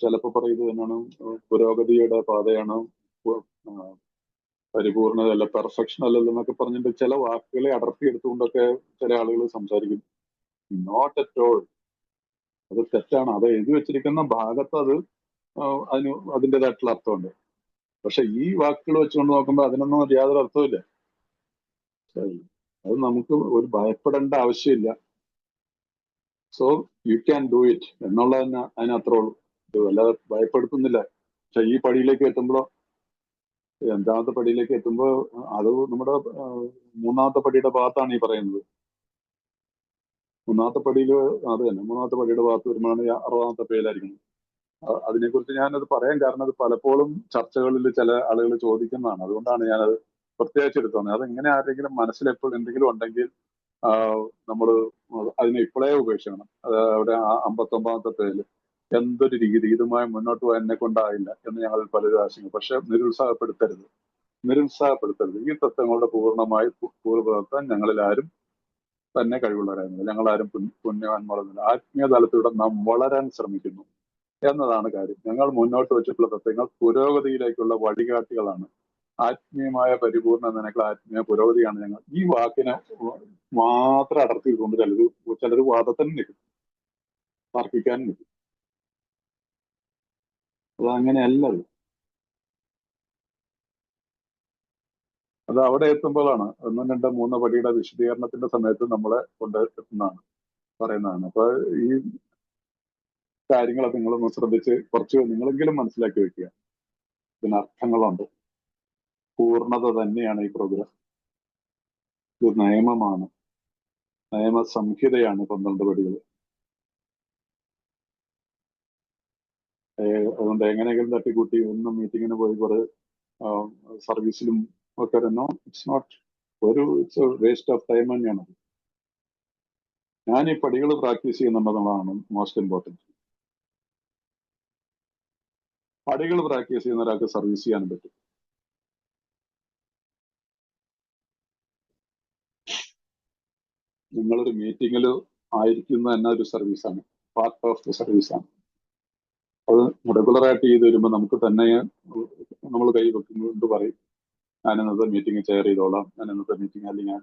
ചിലപ്പോൾ പറയുന്നത് എന്നാണ് പുരോഗതിയുടെ പാതയാണ്, പരിപൂർണതയല്ല, പെർഫെക്ഷൻ അല്ലല്ലോ എന്നൊക്കെ പറഞ്ഞിട്ട് ചില വാക്കുകളെ അടർത്തിയെടുത്തുകൊണ്ടൊക്കെ ചില ആളുകൾ സംസാരിക്കും. Not at all. അത് തെറ്റാണ്. അത് എഴുതി വെച്ചിരിക്കുന്ന ഭാഗത്ത് അതിൻ്റെതായിട്ടുള്ള അർത്ഥമുണ്ട്. പക്ഷെ ഈ വാക്കുകൾ വെച്ചുകൊണ്ട് നോക്കുമ്പോൾ അതിനൊന്നും യാതൊരു അർത്ഥമില്ല. അത് നമുക്ക് ഒരു ഭയപ്പെടേണ്ട ആവശ്യമില്ല. So you can do it എന്നുള്ളത് തന്നെ അതിനത്രേ ഉള്ളൂ. അല്ലാതെ ഭയപ്പെടുത്തുന്നില്ല. പക്ഷെ ഈ പടിയിലേക്ക് എത്തുമ്പോഴോ, 5ാമത്തെ പടിയിലേക്ക് എത്തുമ്പോൾ അത് നമ്മുടെ 3ാമത്തെ പടിയുടെ ഭാഗത്താണ് ഈ പറയുന്നത്. 3ാമത്തെ പടിയിൽ അത് തന്നെ 3ാമത്തെ പടിയുടെ ഭാഗത്ത് വരുമ്പോഴാണ് 6ാമത്തെ പേരിലായിരിക്കുന്നത്. അതിനെക്കുറിച്ച് ഞാനത് പറയാൻ കാരണം അത് പലപ്പോഴും ചർച്ചകളിൽ ചില ആളുകൾ ചോദിക്കുന്നതാണ്. അതുകൊണ്ടാണ് ഞാനത് പ്രത്യേകിച്ച് എടുത്തത്. അതെങ്ങനെ ആരെങ്കിലും മനസ്സിൽ എപ്പോഴും എന്തെങ്കിലും ഉണ്ടെങ്കിൽ നമ്മൾ അതിനെ ഇപ്പോഴേ ഉപേക്ഷിക്കണം. അത് അവിടെ 59ാമത്തെ പേരിൽ എന്തൊരു രീതി ഇതുമായി മുന്നോട്ട് പോകാൻ എന്നെ കൊണ്ടായില്ല എന്ന് ഞങ്ങൾ പലരും ആശങ്ക. പക്ഷെ നിരുത്സാഹപ്പെടുത്തരുത്. ഈ തത്വങ്ങളുടെ പൂർണ്ണമായി പൂർവ്വത്താൻ ഞങ്ങളിൽ ആരും തന്നെ കഴിവുള്ളവരായിരുന്നില്ല. ഞങ്ങളാരും പുണ്യവാന്മാരൊന്നുമില്ല. ആത്മീയ തലത്തിലൂടെ നാം വളരാൻ ശ്രമിക്കുന്നു എന്നതാണ് കാര്യം. ഞങ്ങൾ മുന്നോട്ട് വെച്ചിട്ടുള്ള തത്വങ്ങൾ പുരോഗതിയിലേക്കുള്ള വഴികാട്ടികളാണ്. ആത്മീയമായ പരിപൂർണ്ണ നിനക്കുള്ള ആത്മീയ പുരോഗതിയാണ് ഞങ്ങൾ. ഈ വാക്കിനെ മാത്രം അടർത്തിക്കൊണ്ട് ചിലർ വാദത്തിന് നിൽക്കും, തർക്കിക്കാനും നിൽക്കും. അത് അങ്ങനെയല്ലത്. അത് അവിടെ എത്തുമ്പോഴാണ് 1, 2, 3 പടിയുടെ വിശദീകരണത്തിന്റെ സമയത്ത് നമ്മളെ കൊണ്ടെത്തുന്നതാണ് പറയുന്നതാണ്. അപ്പൊ ഈ കാര്യങ്ങളൊക്കെ നിങ്ങളൊന്ന് ശ്രദ്ധിച്ച് കുറച്ച് നിങ്ങളെങ്കിലും മനസ്സിലാക്കി വെക്കുക. ഇതിന് അർത്ഥങ്ങളുണ്ട്. പൂർണ്ണത തന്നെയാണ് ഈ പ്രോഗ്രാം. ഇത് നിയമമാണ്, നിയമസംഹിതയാണ് 12 പടികൾ. അതുകൊണ്ട് എങ്ങനെയെങ്കിലും തട്ടിക്കൂട്ടി ഒന്നും മീറ്റിങ്ങിന് പോയി കുറെ സർവീസിലും ഒക്കെ ഇരുന്നോ, it's not it's waste of time തന്നെയാണ്. ഞാൻ ഈ പടികൾ പ്രാക്ടീസ് ചെയ്യുന്നുണ്ടെന്നുള്ളതാണ് മോസ്റ്റ് ഇമ്പോർട്ടൻറ്റ്. പടികൾ പ്രാക്ടീസ് ചെയ്യുന്ന ഒരാൾക്ക് സർവീസ് ചെയ്യാനും പറ്റും. നിങ്ങളൊരു മീറ്റിങ്ങിൽ ആയിരിക്കുന്ന തന്നെ ഒരു സർവീസാണ്, പാർട്ട് ഓഫ് ദ സർവീസാണ്. അത് റെഗുലറായിട്ട് ചെയ്ത് വരുമ്പോൾ നമുക്ക് തന്നെ നമ്മൾ കൈ വെക്കുന്നുണ്ട് പറയും, ഞാൻ ഇന്നത്തെ മീറ്റിംഗ് ചെയർ ചെയ്തോളാം, ഞാൻ ഇന്നത്തെ മീറ്റിംഗ് അല്ലെങ്കിൽ ഞാൻ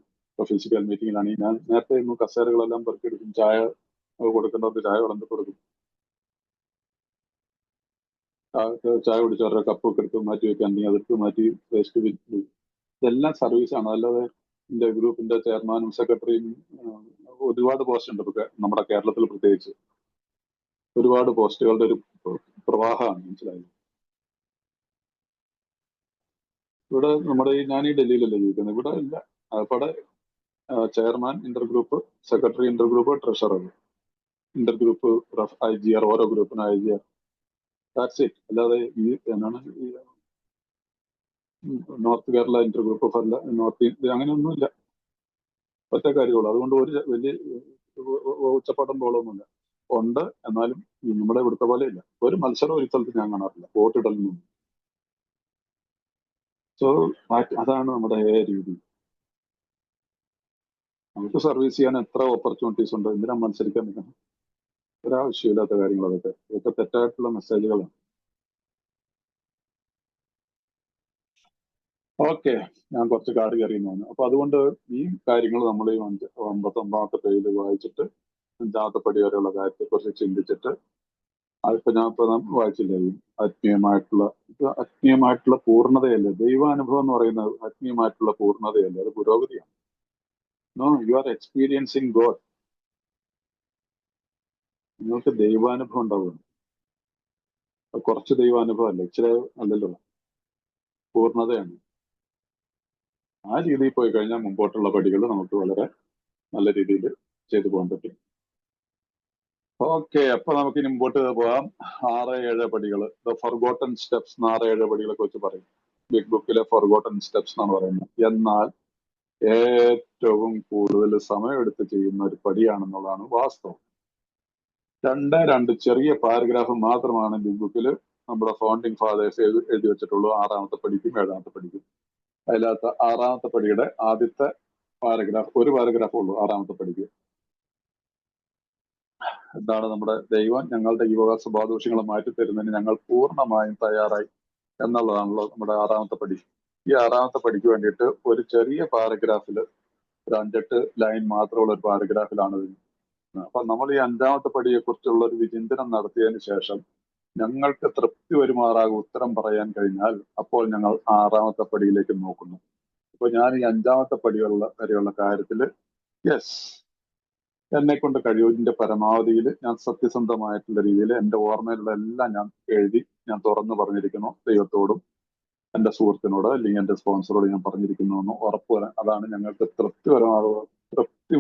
ഫിസിക്കൽ മീറ്റിങ്ങിലാണെങ്കിൽ ഞാൻ നേരത്തെ ഇന്ന് കസേരകളെല്ലാം പെറുക്കിയെടുക്കും, ചായ കൊടുക്കേണ്ടവർക്ക് ചായ വിളമ്പി കൊടുക്കും, ചായ കുടിച്ചവരുടെ കപ്പൊക്കെ എടുത്ത് മാറ്റി വെക്കാണെങ്കിൽ അതെടുത്ത് മാറ്റി വേസ്റ്റ് വിൽക്കും. ഇതെല്ലാം സർവീസാണ്. അല്ലാതെ എൻ്റെ ഗ്രൂപ്പിന്റെ ചെയർമാനും സെക്രട്ടറിയും ഒരുപാട് പോസ്റ്റ് ഉണ്ട് ഇപ്പൊ നമ്മുടെ കേരളത്തിൽ, പ്രത്യേകിച്ച് ഒരുപാട് പോസ്റ്റുകളുടെ ഒരു പ്രവാഹമാണ്. മനസ്സിലായി? ഇവിടെ നമ്മുടെ ഞാൻ ഈ ഡൽഹിയിലല്ലേ ജീവിക്കുന്നത്, ഇവിടെ ഇല്ല. അവിടെ ചെയർമാൻ ഇന്റർഗ്രൂപ്പ്, സെക്രട്ടറി ഇന്റർഗ്രൂപ്പ്, ട്രഷറർ ഇന്റർഗ്രൂപ്പ്, IGR, ഓരോ ഗ്രൂപ്പിനും IGR, ദാറ്റ്സ് ഇറ്റ്. അല്ലാതെ ഈ എന്നാണ് നോർത്ത് കേരള ഇന്റർഗ്രൂപ്പ് ഓഫ് അല്ല, നോർത്ത് ഇന്ത്യ അങ്ങനെയൊന്നുമില്ല. ഒറ്റ കാര്യമുള്ളൂ. അതുകൊണ്ട് ഒരു വലിയ ഉച്ചപ്പാടം പോളൊന്നുമില്ല. ഉണ്ട്, എന്നാലും നമ്മുടെ ഇവിടുത്തെ പോലെ ഇല്ല. ഒരു മത്സരം ഒരു സ്ഥലത്ത് ഞാൻ കാണാറില്ല, വോട്ടിടലൊന്നും. സോ അതാണ് നമ്മുടെ രീതി. നമുക്ക് സർവീസ് ചെയ്യാൻ എത്ര ഓപ്പർച്യൂണിറ്റീസ് ഉണ്ട്, എന്തിനാ മത്സരിക്കാൻ നിൽക്കണം? ഒരാവശ്യമില്ലാത്ത കാര്യങ്ങൾ ഇതൊക്കെ തെറ്റായിട്ടുള്ള മെസ്സേജുകളാണ്. ഓക്കെ, ഞാൻ കുറച്ച് കാട് കയറിയെന്നാണ്. അപ്പൊ അതുകൊണ്ട് ഈ കാര്യങ്ങൾ നമ്മൾ ഈ 59-ാമത്തെ പേജിൽ വായിച്ചിട്ട് 5-ാമത്തെ പടി വരെയുള്ള കാര്യത്തെക്കുറിച്ച് ചിന്തിച്ചിട്ട്, അതിപ്പോ ഞാൻ വായിച്ചില്ല, ഈ ആത്മീയമായിട്ടുള്ള പൂർണ്ണതയല്ലേ ദൈവാനുഭവം എന്ന് പറയുന്നത്? ആത്മീയമായിട്ടുള്ള പൂർണ്ണതയല്ലേ, അത് പുരോഗതിയാണ്. No, you are experiencing God. നിങ്ങൾക്ക് ദൈവാനുഭവം ഉണ്ടാവുകയാണ്. കുറച്ച് ദൈവാനുഭവം അല്ല, ഇച്ചിരി അല്ലല്ലോ, പൂർണ്ണതയാണ്. ആ രീതിയിൽ പോയി കഴിഞ്ഞാൽ മുമ്പോട്ടുള്ള പടികൾ നമുക്ക് വളരെ നല്ല രീതിയിൽ ചെയ്തു പോകാൻ പറ്റും. ഓക്കെ, അപ്പൊ നമുക്ക് ഇനി മുമ്പോട്ട് പോകാം. 6-7 പടികൾ, ദ ഫർഗോട്ടൺ സ്റ്റെപ്സ്. 6-7 പടികളെ കുറിച്ച് പറയും. ബിഗ് ബുക്കിലെ ഫർഗോട്ടൺ സ്റ്റെപ്സ് എന്നാണ് പറയുന്നത്. എന്നാൽ ഏറ്റവും കൂടുതൽ സമയമെടുത്ത് ചെയ്യുന്ന ഒരു പടിയാണെന്നുള്ളതാണ് വാസ്തവം. 2 ചെറിയ പാരഗ്രാഫ് മാത്രമാണ് ബിഗ് ബുക്കിൽ നമ്മുടെ ഫൗണ്ടിങ് ഫാദേഴ്സ് എഴുതി വെച്ചിട്ടുള്ളൂ, 6-ാമത്തെ പടിക്കും 7-ാമത്തെ പടിക്കും. അതിനകത്ത് 6-ാമത്തെ പടിയുടെ ആദ്യത്തെ പാരഗ്രാഫ്, ഒരു പാരഗ്രാഫ് ഉള്ളൂ 6-ാമത്തെ പടിക്ക്. എന്താണ്? നമ്മുടെ ദൈവം ഞങ്ങളുടെ ഈ വക സ്വഭാവദോഷങ്ങളെ മാറ്റിത്തരുന്നതിന് ഞങ്ങൾ പൂർണ്ണമായും തയ്യാറായി എന്നുള്ളതാണല്ലോ നമ്മുടെ 6-ാമത്തെ പടി. ഈ 6-ാമത്തെ പടിക്ക് വേണ്ടിയിട്ട് ഒരു ചെറിയ പാരഗ്രാഫിൽ, ഒരു 5-8 ലൈൻ മാത്രമുള്ള ഒരു പാരഗ്രാഫിലാണ് ഇത്. അപ്പൊ നമ്മൾ ഈ 5-ാമത്തെ പടിയെ കുറിച്ചുള്ള ഒരു വിചിന്തനം നടത്തിയതിന് ശേഷം ഞങ്ങൾക്ക് തൃപ്തി വരുമാറാകും ഉത്തരം പറയാൻ കഴിഞ്ഞാൽ അപ്പോൾ ഞങ്ങൾ 6-ാമത്തെ പടിയിലേക്ക് നോക്കുന്നു. അപ്പൊ ഞാൻ ഈ 5-ാമത്തെ വരെയുള്ള കാര്യത്തിൽ യെസ്, എന്നെ കൊണ്ട് കഴിവിന്റെ പരമാവധിയിൽ ഞാൻ സത്യസന്ധമായിട്ടുള്ള രീതിയിൽ എൻ്റെ ഓർമ്മയിലുള്ള എല്ലാം ഞാൻ എഴുതി, ഞാൻ തുറന്നു പറഞ്ഞിരിക്കുന്നു. ദൈവത്തോടും എൻ്റെ സുഹൃത്തിനോട് അല്ലെങ്കിൽ എൻ്റെ സ്പോൺസറോട് ഞാൻ പറഞ്ഞിരിക്കുന്നു എന്ന് ഉറപ്പ് വരാൻ. അതാണ് ഞങ്ങൾക്ക് തൃപ്തി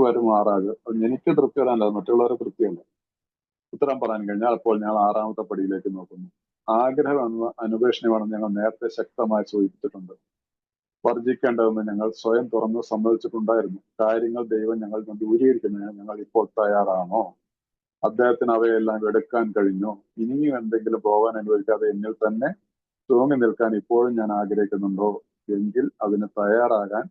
വരുമാറാകുക. എനിക്ക് തൃപ്തി വരാനല്ല, മറ്റുള്ളവരെ തൃപ്തിയല്ല. ഉത്തരം പറയാൻ കഴിഞ്ഞാൽ അപ്പോൾ ഞങ്ങൾ 6-ാമത്തെ പടിയിലേക്ക് നോക്കുന്നു. ആഗ്രഹമെന്ന അനുപേക്ഷണമാണെന്ന് ഞങ്ങൾ നേരത്തെ ശക്തമായി സൂചിപ്പിച്ചിട്ടുണ്ട്. വർജിക്കേണ്ടതെന്ന് ഞങ്ങൾ സ്വയം തുറന്ന് സമ്മതിച്ചിട്ടുണ്ടായിരുന്നു. കാര്യങ്ങൾ ദൈവം ഞങ്ങൾ ദൂരീകരിക്കുന്നതിന് ഞങ്ങൾ ഇപ്പോൾ തയ്യാറാണോ? അദ്ദേഹത്തിന് അവയെല്ലാം എടുക്കാൻ കഴിഞ്ഞു. ഇനിയും എന്തെങ്കിലും പോകാൻ അനുവദിക്കാതെ എന്നിൽ തന്നെ തൂങ്ങി നിൽക്കാൻ ഇപ്പോഴും ഞാൻ ആഗ്രഹിക്കുന്നുണ്ടോ എങ്കിൽ അതിന് തയ്യാറാകാൻ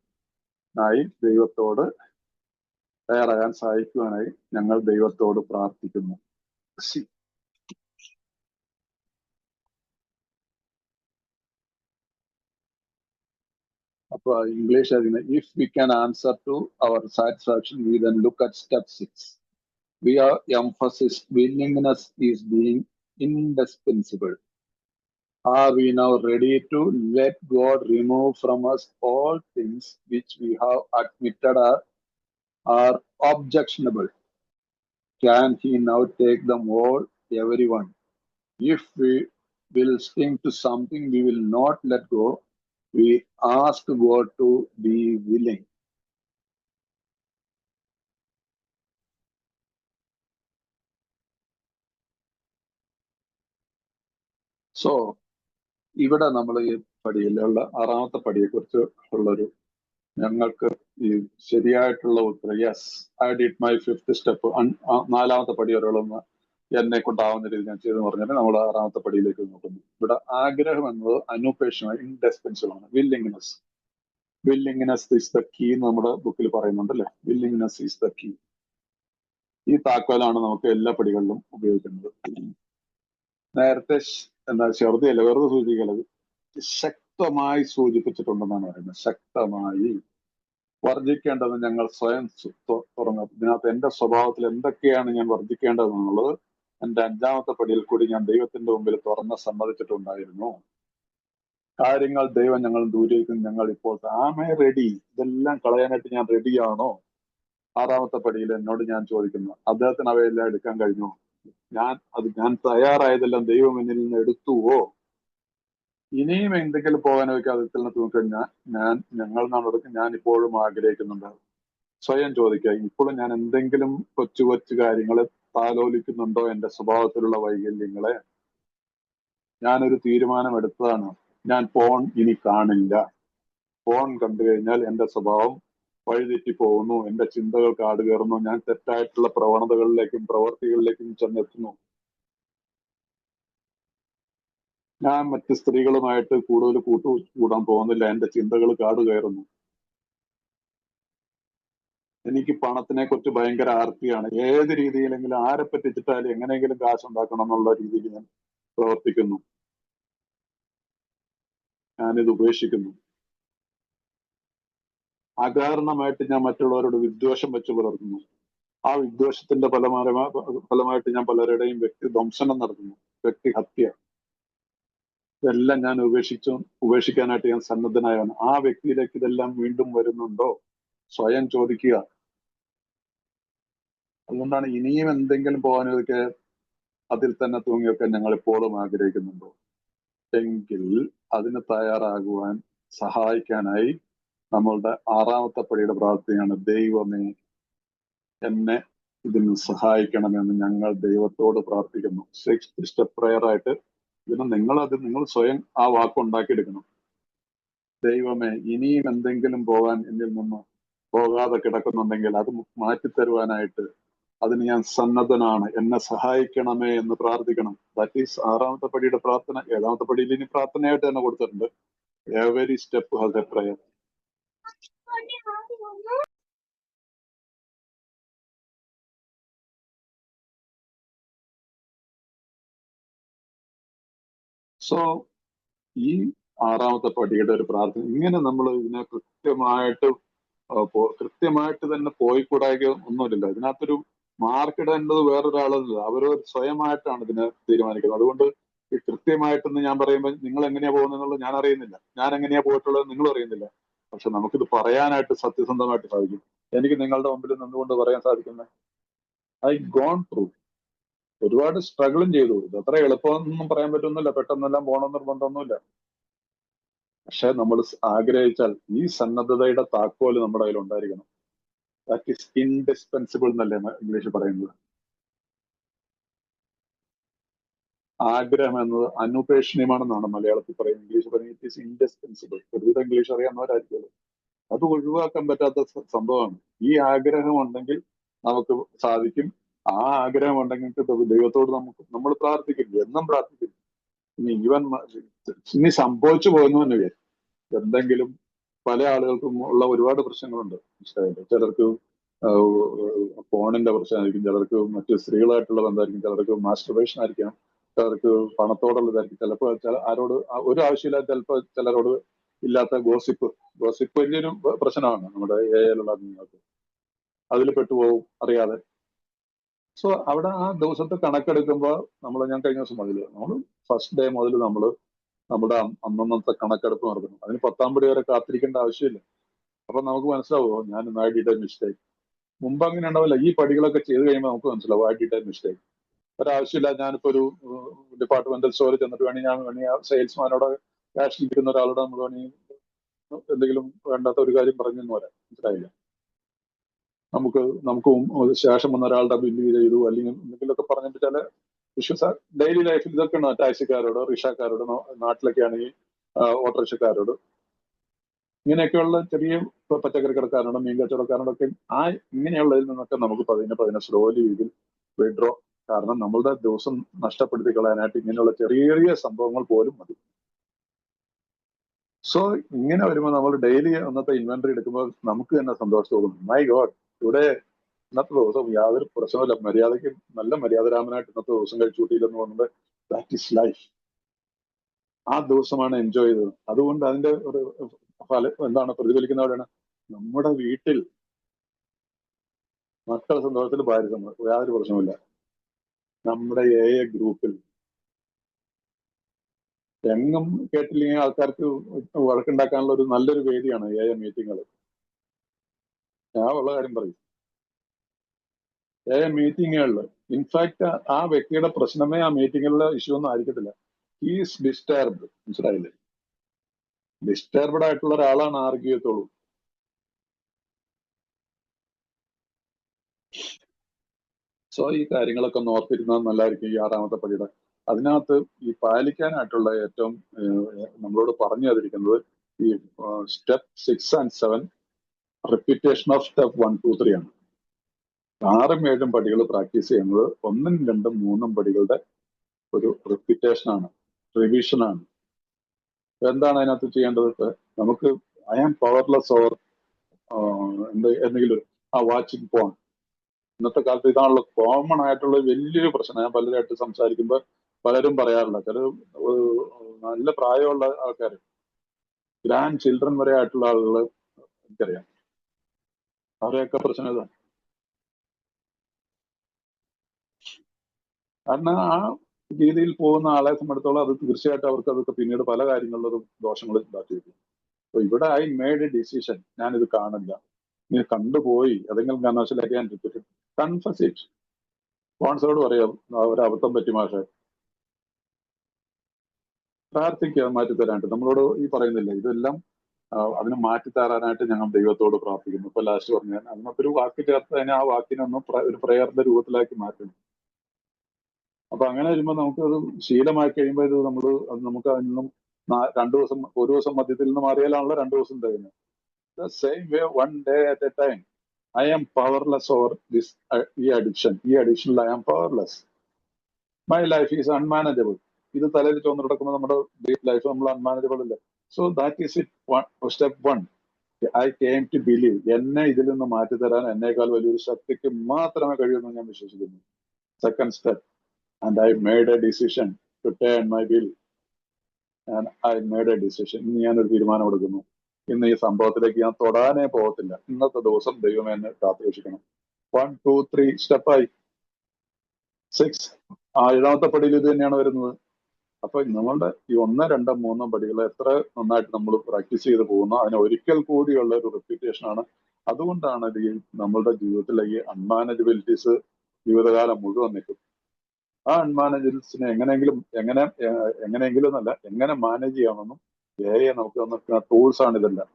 സഹായിക്കുവാനായി ഞങ്ങൾ ദൈവത്തോട് പ്രാർത്ഥിക്കുന്നു. അപ്പൊ ഇംഗ്ലീഷ് അതിന് if we can answer to our satisfaction, we then look at step 6. We are emphasis willingness is being indispensable. Are we now ready to let God remove from us all things which we have admitted are objectionable? Can He now take them all, everyone? If we will sting to something we will not let go, we ask God to be willing. So, ഇവിടെ നമ്മൾ ഈ പടിയിലുള്ള 6ാമത്തെ പടിയെക്കുറിച്ച് ഉള്ളൊരു ഞങ്ങൾക്ക് ഈ ശരിയായിട്ടുള്ള ഉത്തരം yes I did my 5th step 4ാമത്തെ പടി വരെയുള്ളൊന്ന് എന്നെ കൊണ്ടാവുന്ന രീതിയിൽ ഞാൻ ചെയ്തെന്ന് പറഞ്ഞാൽ നമ്മൾ 6ാമത്തെ പടിയിലേക്ക് നോക്കുന്നു. ഇവിടെ ആഗ്രഹം എന്നത് അനുപേക്ഷമായി ഇൻഡിസ്പെൻസിബിൾ ആണ്. വില്ലിങ്നെസ് ഈസ് ദ കീ നമ്മുടെ ബുക്കിൽ പറയുന്നുണ്ട് അല്ലെ. Willingness is the key. ഈ താക്കോലാണ് നമുക്ക് എല്ലാ പടികളിലും ഉപയോഗിക്കുന്നത്. നേരത്തെ എന്താ ചെറുതയല്ല വെറുതെ സൂചിക്കുന്നത് ശക്തമായി സൂചിപ്പിച്ചിട്ടുണ്ടെന്നാണ് പറയുന്നത്. ശക്തമായി വർജിക്കേണ്ടത് ഞങ്ങൾ സ്വയം തുറന്നു. ഇതിനകത്ത് എന്റെ സ്വഭാവത്തിൽ എന്തൊക്കെയാണ് ഞാൻ വർജിക്കേണ്ടതെന്നുള്ളത് എന്റെ 5ാമത്തെ പടിയിൽ കൂടി ഞാൻ ദൈവത്തിന്റെ മുമ്പിൽ തുറന്ന് സമ്മതിച്ചിട്ടുണ്ടായിരുന്നു. കാര്യങ്ങൾ ദൈവം ഞങ്ങൾ ദൂരീകരിക്കും. ഞങ്ങൾ ഇപ്പോൾ ആമേ റെഡി, ഇതെല്ലാം കളയാനായിട്ട് ഞാൻ റെഡിയാണോ? 6ാമത്തെ പടിയിൽ എന്നോട് ഞാൻ ചോദിക്കുന്നു, അദ്ദേഹത്തിന് അവയെല്ലാം എടുക്കാൻ കഴിഞ്ഞു? ഞാൻ തയ്യാറായതെല്ലാം ദൈവം എന്നിൽ നിന്ന് എടുത്തുവോ? ഇനിയും എന്തെങ്കിലും പോകാൻ വയ്ക്കാതെ അതിൽ നിന്ന് തൂക്കിക്കഴിഞ്ഞാൽ ഞാൻ ഇപ്പോഴും ആഗ്രഹിക്കുന്നുണ്ട്. സ്വയം ചോദിക്കുക, ഇപ്പോഴും ഞാൻ എന്തെങ്കിലും കൊച്ചു കാര്യങ്ങളെ താലോലിക്കുന്നുണ്ടോ? എന്റെ സ്വഭാവത്തിലുള്ള വൈകല്യങ്ങളെ. ഞാനൊരു തീരുമാനം എടുത്തതാണ്, ഞാൻ ഫോൺ ഇനി കാണില്ല. ഫോൺ കണ്ടു കഴിഞ്ഞാൽ എന്റെ സ്വഭാവം വഴിതെറ്റി പോകുന്നു, എന്റെ ചിന്തകൾ കാട് കയറുന്നു, ഞാൻ തെറ്റായിട്ടുള്ള പ്രവണതകളിലേക്കും പ്രവർത്തികളിലേക്കും ചെന്നെത്തുന്നു. ഞാൻ മറ്റ് സ്ത്രീകളുമായിട്ട് കൂടുതൽ കൂടാൻ പോകുന്നില്ല, എന്റെ ചിന്തകൾ കാട് കയറുന്നു. എനിക്ക് പണത്തിനെ കുറിച്ച് ഭയങ്കര ആർത്തിയാണ്. ഏത് രീതിയിലെങ്കിലും ആരെ പറ്റിച്ചിട്ടാലും എങ്ങനെയെങ്കിലും കാശുണ്ടാക്കണം എന്നുള്ള രീതിയിൽ ഞാൻ പ്രവർത്തിക്കുന്നു. ഞാനിത് ഉപേക്ഷിക്കുന്നു. അകാരണമായിട്ട് ഞാൻ മറ്റുള്ളവരോട് വിദ്വേഷം വെച്ച് പുലർത്തുന്നു. ആ വിദ്വേഷത്തിന്റെ ഫലമായിട്ട് ഞാൻ പലരുടെയും വ്യക്തിധ്വംസനം നടത്തുന്നു, വ്യക്തിഹത്യ. ഇതെല്ലാം ഞാൻ ഉപേക്ഷിക്കാനായിട്ട് ഞാൻ സന്നദ്ധനായാണ്. ആ വ്യക്തിയിലേക്ക് ഇതെല്ലാം വീണ്ടും വരുന്നുണ്ടോ? സ്വയം ചോദിക്കുക. അതുകൊണ്ടാണ് ഇനിയും എന്തെങ്കിലും പോകാനൊക്കെ അതിൽ തന്നെ തൂങ്ങിയൊക്കെ ഞങ്ങൾ ഇപ്പോഴും ആഗ്രഹിക്കുന്നുണ്ടോ എങ്കിൽ അതിന് തയ്യാറാകുവാൻ സഹായിക്കാനായി നമ്മളുടെ 6ാമത്തെ പടിയുടെ പ്രാർത്ഥനയാണ്, ദൈവമേ എന്നെ ഇതിന് സഹായിക്കണമെന്ന് ഞങ്ങൾ ദൈവത്തോട് പ്രാർത്ഥിക്കുന്നു. 6th സ്റ്റെപ്പ് പ്രയർ ആയിട്ട് ഇതിന് നിങ്ങൾ സ്വയം ആ വാക്കുണ്ടാക്കിയെടുക്കണം. ദൈവമേ ഇനിയും എന്തെങ്കിലും പോകാൻ എന്നിൽ നിന്ന് പോകാതെ കിടക്കുന്നുണ്ടെങ്കിൽ അത് മാറ്റിത്തരുവാനായിട്ട് അതിന് ഞാൻ സന്നദ്ധനാണ്, എന്നെ സഹായിക്കണമേ എന്ന് പ്രാർത്ഥിക്കണം. ദാറ്റ് ഈസ് 6ാമത്തെ പടിയുടെ പ്രാർത്ഥന. 7ാമത്തെ പടിയിൽ ഇനി പ്രാർത്ഥനയായിട്ട് തന്നെ കൊടുത്തിട്ടുണ്ട്. Every step has a prayer. So ഈ 6ാമത്തെ പടിയുടെ ഒരു പ്രാർത്ഥന ഇങ്ങനെ നമ്മൾ ഇതിനെ കൃത്യമായിട്ട് തന്നെ പോയിക്കൂടായ്ക ഒന്നുമില്ല. ഇതിനകത്തൊരു മാർക്കിടേണ്ടത് വേറൊരാളല്ല, അവർ സ്വയമായിട്ടാണ് ഇതിനെ തീരുമാനിക്കുന്നത്. അതുകൊണ്ട് ഈ കൃത്യമായിട്ടെന്ന് ഞാൻ പറയുമ്പോൾ നിങ്ങൾ എങ്ങനെയാ പോകുന്നത് ഞാൻ അറിയുന്നില്ല, ഞാൻ എങ്ങനെയാ പോയിട്ടുള്ളത് നിങ്ങൾ അറിയുന്നില്ല. പക്ഷെ നമുക്കിത് പറയാനായിട്ട് സത്യസന്ധമായിട്ട് സാധിക്കും. എനിക്ക് നിങ്ങളുടെ മുമ്പിൽ നിന്നുകൊണ്ട് പറയാൻ സാധിക്കുന്നത് ഐ ഗോൺ ത്രൂ. ഒരുപാട് സ്ട്രഗിളും ചെയ്തു. ഇത് അത്ര എളുപ്പമൊന്നും പറയാൻ പറ്റുന്നില്ല, പെട്ടെന്നെല്ലാം പോകണമെന്ന് നിർബന്ധമൊന്നുമില്ല. പക്ഷെ നമ്മൾ ആഗ്രഹിച്ചാൽ ഈ സന്നദ്ധതയുടെ താക്കോല് നമ്മുടെ കയ്യിൽ ഉണ്ടായിരിക്കണം. ദാറ്റ് ഈസ് ഇൻഡിസ്പെൻസിബിൾ എന്നല്ലേ ഇംഗ്ലീഷ് പറയുന്നത്. ആഗ്രഹം എന്നത് അനുപേക്ഷണീയമാണെന്നാണ് മലയാളത്തിൽ പറയുന്നത്. ഇംഗ്ലീഷ് പറയുന്നത് ഇറ്റ് ഈസ് ഇൻഡിസ്പെൻസിബിൾ. ഒരുവിധം ഇംഗ്ലീഷ് അറിയാവുന്നവരായിരിക്കുമല്ലോ. അത് ഒഴിവാക്കാൻ പറ്റാത്ത സംഭവമാണ്. ഈ ആഗ്രഹം ഉണ്ടെങ്കിൽ നമുക്ക് സാധിക്കും. ആ ആഗ്രഹം ഉണ്ടെങ്കിൽ ദൈവത്തോട് നമ്മൾ പ്രാർത്ഥിക്കില്ല, എന്നും പ്രാർത്ഥിക്കില്ല. ഇനി സംഭവിച്ചു പോകുന്നു എന്ന് വിചാരിക്കും. എന്തെങ്കിലും പല ആളുകൾക്കും ഉള്ള ഒരുപാട് പ്രശ്നങ്ങളുണ്ട്. മനസ്സിലായില്ലേ? ചിലർക്ക് ഫോണിന്റെ പ്രശ്നമായിരിക്കും, ചിലർക്ക് മറ്റ് സ്ത്രീകളായിട്ടുള്ള ബന്ധമായിരിക്കും, ചിലർക്ക് മാസ്റ്റർബേഷൻ ആയിരിക്കാം, ചിലർക്ക് പണത്തോടുള്ളതായിരിക്കും, ചിലപ്പോൾ ആരോട് ഒരു ആവശ്യമില്ലാതെ ചിലപ്പോൾ ചിലരോട് ഇല്ലാത്ത ഗോസിപ്പ് വലിയൊരു പ്രശ്നമാണ് നമ്മുടെ ഏരിയയിലുള്ള നിങ്ങൾക്ക്. അതിൽ പെട്ടുപോകും അറിയാതെ. സോ അവിടെ ആ ദിവസത്തെ കണക്കെടുക്കുമ്പോൾ ഞാൻ കഴിഞ്ഞ ദിവസം പറഞ്ഞില്ലേ, നമ്മൾ ഫസ്റ്റ് ഡേ മുതൽ നമ്മുടെ അന്നന്നത്തെ കണക്കെടുപ്പ് നടത്തുന്നു. അതിന് 10-ാം പടി വരെ കാത്തിരിക്കേണ്ട ആവശ്യമില്ല. അപ്പൊ നമുക്ക് മനസ്സിലാവുമോ ഞാൻ ഐ ഡിഡ് എ മിസ്റ്റേക്ക്. മുമ്പ് അങ്ങനെ ഉണ്ടാവില്ല. ഈ പടികളൊക്കെ ചെയ്ത് കഴിയുമ്പോൾ നമുക്ക് മനസ്സിലാവും ഐ ഡിഡ് എ മിസ്റ്റേക്ക്. ഒരാവശ്യമില്ല. ഞാനിപ്പോ ഒരു ഡിപ്പാർട്ട്മെന്റൽ സ്റ്റോറിൽ ചെന്നിട്ട് വേണമെങ്കിൽ ആ സെയിൽസ്മാനോട് ക്യാഷ് ഇരിക്കുന്ന ഒരാളോട് നമ്മൾ വേണമെങ്കിൽ എന്തെങ്കിലും വേണ്ടാത്ത ഒരു കാര്യം പറഞ്ഞെന്ന് വരാം. മനസ്സിലായില്ല? നമുക്ക് ശേഷം വന്ന ഒരാളുടെ ബില്ല് ചെയ്തു അല്ലെങ്കിൽ എന്തെങ്കിലുമൊക്കെ പറഞ്ഞിട്ട് ചില ഇഷ്യൂസ് ഡെയിലി ലൈഫിൽ ഇതൊക്കെയാണ്. ടാക്സിക്കാരോട്, റിക്ഷക്കാരോട്, നാട്ടിലൊക്കെ ആണെങ്കിൽ ഓട്ടോറിക്ഷക്കാരോട്, ഇങ്ങനെയൊക്കെയുള്ള ചെറിയ പച്ചക്കറി കടക്കാരോട്, മീൻ കച്ചവടക്കാരോടൊക്കെ ഇങ്ങനെയുള്ളതിൽ നിന്നൊക്കെ നമുക്ക് പതിനെ സ്ലോലി ഇതിൽ വിഡ്രോ. കാരണം നമ്മളുടെ ദിവസം നഷ്ടപ്പെടുത്തി കളയാനായിട്ട് ഇങ്ങനെയുള്ള ചെറിയ ചെറിയ സംഭവങ്ങൾ പോലും മതി. സോ ഇങ്ങനെ വരുമ്പോൾ നമ്മൾ ഡെയിലി അന്നത്തെ ഇൻവെന്ററി എടുക്കുമ്പോൾ നമുക്ക് തന്നെ സന്തോഷം തോന്നും. മൈ ഗോഡ്, ഇവിടെ ഇന്നത്തെ ദിവസം യാതൊരു പ്രശ്നമില്ല, മര്യാദയ്ക്ക് നല്ല മര്യാദരാമനായിട്ട് ഇന്നത്തെ ദിവസം കഴിച്ചു കൂട്ടിയില്ലെന്ന് പറഞ്ഞത് ദാറ്റ് ഈസ് ലൈഫ്. ആ ദിവസമാണ് എൻജോയ് ചെയ്തത്. അതുകൊണ്ട് അതിന്റെ ഒരു എന്താണ് പ്രതിഫലിക്കുന്നവരാണ് നമ്മുടെ വീട്ടിൽ മക്കൾ സന്തോഷത്തിൽ, ഭാര്യ സന്തോഷം, യാതൊരു പ്രശ്നമില്ല. നമ്മുടെ ഗ്രൂപ്പിൽ എങ്ങും കേട്ടില്ലെങ്കിൽ ആൾക്കാർക്ക് വഴക്കുണ്ടാക്കാനുള്ള ഒരു നല്ലൊരു വേദിയാണ് മീറ്റിങ്ങുകൾ. ഞാൻ ഉള്ള കാര്യം പറയും. മീറ്റിങ്ങുകളിൽ ഇൻഫാക്ട് ആ വ്യക്തിയുടെ പ്രശ്നമേ ആ മീറ്റിങ്ങിലുള്ള ഇഷ്യൂ ഒന്നും ആയിരിക്കത്തില്ല. Is disturbed. മനസ്സിലായില്ലേ? ഡിസ്റ്റർബ്ഡ് ആയിട്ടുള്ള ഒരാളാണ് ആർഗ്യൂ ചെയ്യത്തുള്ളൂ. സോ ഈ കാര്യങ്ങളൊക്കെ ഒന്ന് ഓർത്തിരുന്നാൽ നല്ലതായിരിക്കും. ഈ 6-ാമത്തെ പടിയുടെ അതിനകത്ത് ഈ പാലിക്കാനായിട്ടുള്ള ഏറ്റവും നമ്മളോട് പറഞ്ഞു തന്നിരിക്കുന്നത് ഈ step 6 and 7 repetition of step 1, 2, 3 ആണ്. 6ഉം 7ഉം പടികൾ പ്രാക്ടീസ് ചെയ്യുന്നത് 1ഉം 2ഉം 3ഉം പടികളുടെ ഒരു റിപ്പീറ്റേഷൻ ആണ്, റിവിഷൻ ആണ്. എന്താണ് അതിനകത്ത് ചെയ്യേണ്ടത്? നമുക്ക് ഐ ആം പവർലെസ് ഓർ എന്തെങ്കിലും വാച്ചിങ് പോൺ. ഇന്നത്തെ കാലത്ത് ഇതാണല്ലോ കോമൺ ആയിട്ടുള്ള വലിയൊരു പ്രശ്നം. ഞാൻ പലരായിട്ട് സംസാരിക്കുമ്പോൾ പലരും പറയാറില്ല. ചില നല്ല പ്രായമുള്ള ആൾക്കാർ, ഗ്രാൻഡ് ചിൽഡ്രൻ വരെ ആയിട്ടുള്ള ആളുകൾ എനിക്കറിയാം. അവരെയൊക്കെ പ്രശ്നം ഇതാണ്. കാരണം ആ രീതിയിൽ പോകുന്ന ആളെ സംബന്ധിച്ചോളം അത് തീർച്ചയായിട്ടും അവർക്ക് അതൊക്കെ പിന്നീട് പല കാര്യങ്ങളിലും ദോഷങ്ങൾ ഉണ്ടാക്കിയിരിക്കും. അപ്പൊ ഇവിടെ ഐ മേഡ് എ ഡിസിഷൻ, ഞാനിത് കാണില്ല, നീ കണ്ടുപോയി ഏതെങ്കിലും കാരണവശാലേക്ക് ഞാൻ റിപ്പീറ്റ് കൺഫസ് ഇറ്റ്. സ്പോൺസറോട് പറയാം ഒരു അബദ്ധം പറ്റി മാഷെ, പ്രാർത്ഥിക്കുക മാറ്റിത്തരാനായിട്ട്. നമ്മളോട് ഈ പറയുന്നില്ല ഇതെല്ലാം അതിന് മാറ്റിത്തരാനായിട്ട് ഞങ്ങൾ ദൈവത്തോട് പ്രാർത്ഥിക്കുന്നു. ഇപ്പൊ ലാസ്റ്റ് പറഞ്ഞാൽ അന്നത്തെ ഒരു വാക്ക് ചേർത്ത് അതിനെ ആ വാക്കിനൊന്ന് ഒരു പ്രയറിന്റെ രൂപത്തിലാക്കി മാറ്റുന്നു. അപ്പൊ അങ്ങനെ വരുമ്പോൾ നമുക്ക് അത് ശീലമായി കഴിയുമ്പോൾ ഇത് നമുക്ക് അതിൽ നിന്നും 2 ദിവസം, ഒരു ദിവസം മധ്യത്തിൽ നിന്ന് മാറിയാലാണല്ലോ 2 ദിവസം തരുന്നത്. The same way, one day at a time. I am powerless over this ഈ അഡിക്ഷനിൽ I am powerless. My life is unmanageable. ഇത് തലയിൽ ചോന്ന് കിടക്കുമ്പോൾ നമ്മുടെ ലൈഫ് നമ്മൾ അൺമാനേജബിൾ അല്ലേ. So that is it. Step 1, I came to believe. എന്നെ ഇതിൽ നിന്ന് മാറ്റിത്തരാൻ എന്നേക്കാൾ വലിയൊരു ശക്തിക്ക് മാത്രമേ കഴിയുമെന്ന് ഞാൻ വിശ്വസിക്കുന്നു. Second step, and I made a decision to turn my will. And I made a decision. ഇന്ന് ഞാനൊരു തീരുമാനം എടുക്കുന്നു. ഇന്ന് ഈ സംഭവത്തിലേക്ക് ഞാൻ തൊടാനേ പോകത്തില്ല. ഇന്നത്തെ ദിവസം ദൈവമേ എന്നെ കാത്തുരക്ഷിക്കണം. 1, 2, 3 സ്റ്റെപ്പായി. 6 7ാമത്തെ പടിയിൽ ഇത് തന്നെയാണ് വരുന്നത്. അപ്പൊ നമ്മളുടെ ഈ 1, 2, 3 പടികൾ എത്ര നന്നായിട്ട് നമ്മൾ പ്രാക്ടീസ് ചെയ്ത് പോകുന്നു, അതിന് ഒരിക്കൽ കൂടിയുള്ള ഒരു റിപ്പീറ്റേഷൻ ആണ്. അതുകൊണ്ടാണ് ഈ നമ്മളുടെ ജീവിതത്തിലെ ഈ അൺമാനേജബിലിറ്റീസ് ജീവിതകാലം മുഴുവൻ നിൽക്കും. ആ അൺമാനേജബിലിറ്റീസിനെ എങ്ങനെയെങ്കിലും എന്നല്ല, എങ്ങനെ മാനേജ് ചെയ്യാമെന്നും നമുക്ക് തന്നിട്ടുള്ള ടൂൾസ് ആണ് ഇതെല്ലാം.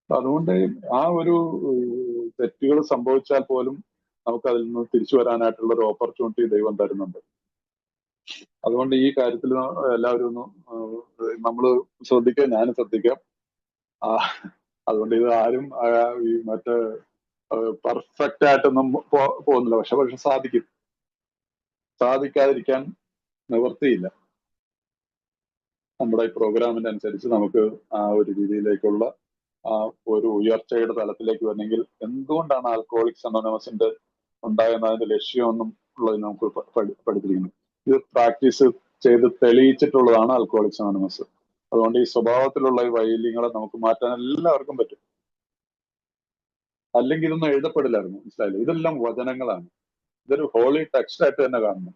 അതുകൊണ്ട് ആ ഒരു തെറ്റുകൾ സംഭവിച്ചാൽ പോലും നമുക്ക് അതിൽ നിന്ന് തിരിച്ചു വരാനായിട്ടുള്ള ഒരു ഓപ്പർച്യൂണിറ്റി ദൈവം തരുന്നുണ്ട്. അതുകൊണ്ട് ഈ കാര്യത്തിൽ എല്ലാവരും ഒന്ന് നമ്മൾ ശ്രദ്ധിക്കാം, ഞാനും ശ്രദ്ധിക്കാം. അതുകൊണ്ട് ഇത് ആരും ഈ മറ്റേ പെർഫെക്റ്റ് ആയിട്ടൊന്നും പോകുന്നില്ല. പക്ഷെ സാധിക്കും. സാധിക്കാതിരിക്കാൻ നിവൃത്തിയില്ല. നമ്മുടെ ഈ പ്രോഗ്രാമിന്റെ അനുസരിച്ച് നമുക്ക് ആ ഒരു രീതിയിലേക്കുള്ള ആ ഒരു ഉയർച്ചയുടെ തലത്തിലേക്ക് വരണമെങ്കിൽ എന്തുകൊണ്ടാണ് ആൽക്കഹോളിക്സ് അനോണിമസിന്റെ ഉണ്ടാകുന്നതിന്റെ ലക്ഷ്യമെന്നും ഉള്ളത് നമുക്ക് പഠിപ്പിക്കുന്നു. ഇത് പ്രാക്ടീസ് ചെയ്ത് തെളിയിച്ചിട്ടുള്ളതാണ് ആൽക്കഹോളിക്സ് അനോണിമസ്. അതുകൊണ്ട് ഈ സ്വഭാവത്തിലുള്ള ഈ വൈകല്യങ്ങളെ നമുക്ക് മാറ്റാൻ എല്ലാവർക്കും പറ്റും. അല്ലെങ്കിൽ ഇതൊന്നും എഴുതപ്പെടില്ലായിരുന്നു. മനസ്സിലായില്ലേ? ഇതെല്ലാം വചനങ്ങളാണ്. ഇതൊരു ഹോളി ടെക്സ്റ്റ് ആയിട്ട് തന്നെ കാണുന്നു.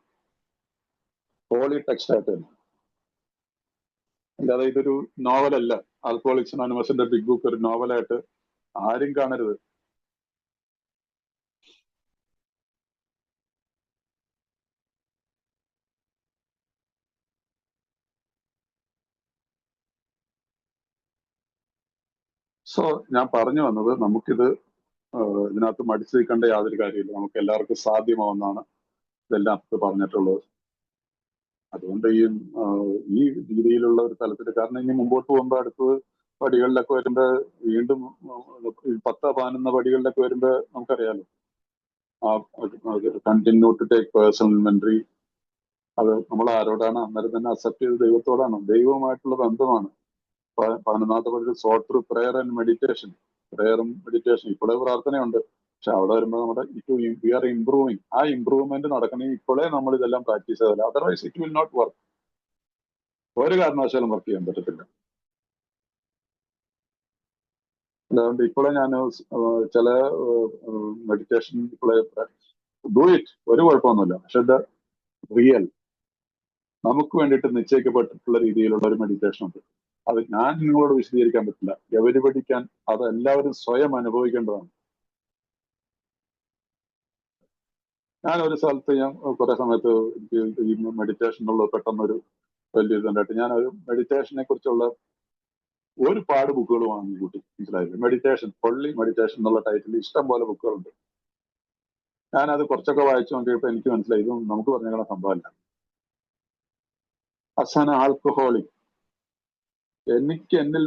ഹോളി ടെക്സ്റ്റ് ആയിട്ട് തന്നെ, അല്ലാതെ ഇതൊരു നോവലല്ല. ആൽക്കഹോളിക്സ് അനോണിമസിന്റെ ബിഗ് ബുക്ക് ഒരു നോവലായിട്ട് ആരും കാണരുത്. സോ ഞാൻ പറഞ്ഞു വന്നത്, നമുക്കിത് ഇതിനകത്ത് മടിച്ചു നിൽക്കേണ്ട യാതൊരു കാര്യമില്ല. നമുക്ക് എല്ലാവർക്കും സാധ്യമാവുന്നതാണ് ഇതെല്ലാം പറഞ്ഞിട്ടുള്ളത്. അതുകൊണ്ട് ഈ രീതിയിലുള്ള ഒരു തലത്തിൽ, കാരണം ഇനി മുമ്പോട്ട് പോകുമ്പോൾ അടുത്തത് പടികളിലൊക്കെ വരുമ്പോ വീണ്ടും 10-11 പടികളിലൊക്കെ വരുമ്പോ നമുക്കറിയാലോ, continue to take personal inventory. അത് നമ്മൾ ആരോടാണ്? അന്നേരം തന്നെ അക്സെപ്റ്റ് ചെയ്ത് ദൈവത്തോടാണ്. ദൈവവുമായിട്ടുള്ള ബന്ധമാണ്. 11ാമത്തെ പടി sought through prayer and meditation. പ്രെയറും മെഡിറ്റേഷൻ ഇപ്പോഴേ പ്രാർത്ഥനയുണ്ട്, പക്ഷെ അവിടെ വരുമ്പോൾ നമ്മുടെ വി ആർ ഇംപ്രൂവിങ്. ആ ഇംപ്രൂവ്മെന്റ് നടക്കണമെങ്കിൽ ഇപ്പോഴേ നമ്മൾ ഇതെല്ലാം പ്രാക്ടീസ് ചെയ്താൽ, otherwise it will not work. ഒരു കാരണവശാലും വർക്ക് ചെയ്യാൻ പറ്റത്തില്ല. അതുകൊണ്ട് ഇപ്പോഴേ ഞാൻ ചില മെഡിറ്റേഷൻ ഇപ്പോഴേ ഡു ഇറ്റ്, ഒരു കുഴപ്പമൊന്നുമില്ല. പക്ഷെ ഇത് റിയൽ, നമുക്ക് വേണ്ടിയിട്ട് നിശ്ചയിക്കപ്പെട്ടിട്ടുള്ള രീതിയിലുള്ള ഒരു മെഡിറ്റേഷൻ ഉണ്ട്. അത് ഞാൻ നിങ്ങളോട് വിശദീകരിക്കാൻ പറ്റില്ല. എവരിപടിക്കാൻ അത് എല്ലാവരും സ്വയം അനുഭവിക്കേണ്ടതാണ്. ഞാൻ ഒരു സ്ഥലത്ത്, ഞാൻ കുറെ സമയത്ത് എനിക്ക് ഈ മെഡിറ്റേഷനുള്ള പെട്ടെന്നൊരു വലിയ ഇതുണ്ടായിട്ട് ഞാനൊരു മെഡിറ്റേഷനെ കുറിച്ചുള്ള ഒരുപാട് ബുക്കുകൾ വാങ്ങി കൂട്ടി. മനസ്സിലായില്ലേ? മെഡിറ്റേഷൻ, പൊള്ളി മെഡിറ്റേഷൻ എന്നുള്ള ടൈറ്റിൽ ഇഷ്ടം പോലെ ബുക്കുകളുണ്ട്. ഞാനത് കുറച്ചൊക്കെ വായിച്ചു നോക്കിയപ്പോൾ എനിക്ക് മനസ്സിലായി ഇതും നമുക്ക് പറഞ്ഞ സംഭവമല്ല. അസാന ആൽക്കഹോളിക്, എനിക്ക് എന്നിൽ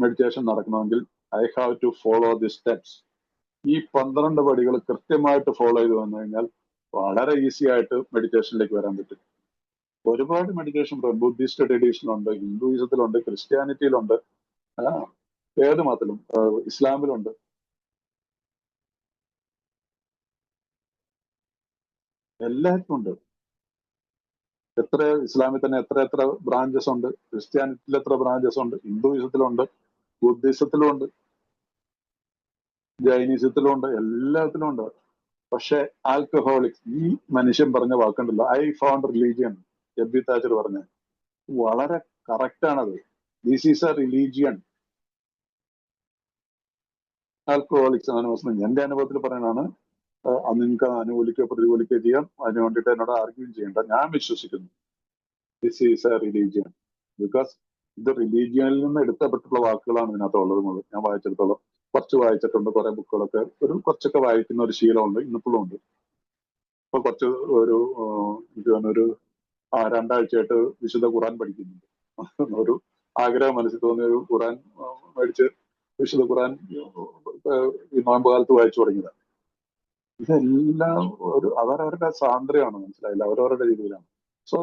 മെഡിറ്റേഷൻ നടക്കണമെങ്കിൽ I have to follow the steps. ഈ 12 പടികൾ കൃത്യമായിട്ട് ഫോളോ ചെയ്ത് വന്നു കഴിഞ്ഞാൽ വളരെ ഈസി ആയിട്ട് മെഡിറ്റേഷനിലേക്ക് വരാൻ പറ്റും. ഒരുപാട് മെഡിറ്റേഷൻ ബുദ്ധിസ്റ്റ് ട്രഡീഷനിലുണ്ട്, ഹിന്ദുയിസത്തിലുണ്ട്, ക്രിസ്ത്യാനിറ്റിയിലുണ്ട്, ഏത് മതത്തിലും, ഇസ്ലാമിലുണ്ട്. എല്ലാവർക്കും ഉണ്ട്. എത്ര ഇസ്ലാമിൽ തന്നെ എത്ര ബ്രാഞ്ചസ് ഉണ്ട്, ക്രിസ്ത്യാനിറ്റിയിൽ എത്ര ബ്രാഞ്ചസ് ഉണ്ട്, ഹിന്ദുയിസത്തിലുണ്ട്, ബുദ്ധിസത്തിലും ഉണ്ട്, ജൈനിസത്തിലും ഉണ്ട്, എല്ലാത്തിലും ഉണ്ട്. പക്ഷെ ആൽക്കഹോളിക്സ്, ഈ മനുഷ്യൻ പറഞ്ഞ വാക്കുണ്ടല്ലോ, I found religion, Ebby Thacher പറഞ്ഞ വളരെ കറക്റ്റാണത്. This is a religion. Alcoholics Anonymous എന്റെ അനുഭവത്തിൽ പറയുന്നതാണ്. നിങ്ങൾക്ക് അനുകൂലിക്കുകയോ പ്രതികൂലിക്കുകയോ ചെയ്യാം, അതിന് വേണ്ടിയിട്ട് എന്നോട് ആർഗ്യം ചെയ്യേണ്ട. ഞാൻ വിശ്വസിക്കുന്നു this is a religion. Because ഇത് റിലീജിയനിൽ നിന്ന് എടുക്കപ്പെട്ടുള്ള വാക്കുകളാണ് ഇതിനകത്തുള്ളത്. ഞാൻ വായിച്ചിടത്തോളം കുറച്ച് വായിച്ചിട്ടുണ്ട്, കുറെ ബുക്കുകളൊക്കെ കുറച്ചൊക്കെ വായിക്കുന്ന ഒരു ശീലമുണ്ട്, ഇന്നിപ്പോഴും ഉണ്ട്. ഇപ്പൊ കുറച്ച് ഒരു 2 ആഴ്ചയായിട്ട് വിശുദ്ധ ഖുറാൻ പഠിക്കുന്നുണ്ട്. ഒരു ആഗ്രഹം മനസ്സിൽ തോന്നിയ ഒരു ഖുറാൻ മേടിച്ച് വിശുദ്ധ ഖുറാൻ ഈ നോയമ്പ് കാലത്ത് വായിച്ചു തുടങ്ങിയതാണ്. ഇതെല്ലാം അവരവരുടെ സ്വാതന്ത്ര്യമാണ്, മനസ്സിലായില്ല, അവരവരുടെ രീതിയിലാണ്. സോ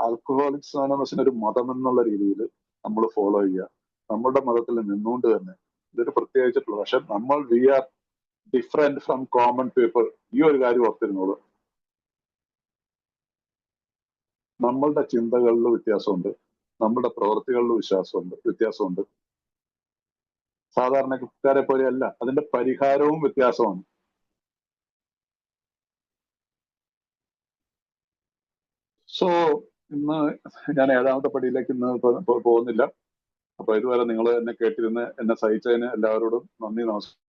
ആൽക്കഹോളിക്സ് അനോണിമസിന് ഒരു മതം എന്നുള്ള രീതിയിൽ നമ്മൾ ഫോളോ ചെയ്യുക, നമ്മുടെ മതത്തിൽ നിന്നുകൊണ്ട് തന്നെ. ഇതൊരു പ്രത്യേകിച്ചിട്ടുള്ള, പക്ഷെ നമ്മൾ we are different from common people. ഈ ഒരു കാര്യം ഓർത്തിരുന്നത്, നമ്മളുടെ ചിന്തകളിൽ വ്യത്യാസമുണ്ട്, നമ്മുടെ പ്രവൃത്തികളിൽ വ്യത്യാസമുണ്ട്. സാധാരണക്കാരെ പോലെയല്ല, അതിന്റെ പരിഹാരവും വ്യത്യാസമാണ്. സോ ഇന്ന് ഞാൻ 7ാമത്തെ പടിയിലേക്ക് ഇന്ന് പോകുന്നില്ല. അപ്പൊ ഇതുവരെ നിങ്ങൾ എന്നെ കേട്ടിരുന്ന് എന്നെ സഹിച്ചതിന് എല്ലാവരോടും നന്ദി, നമസ്കാരം.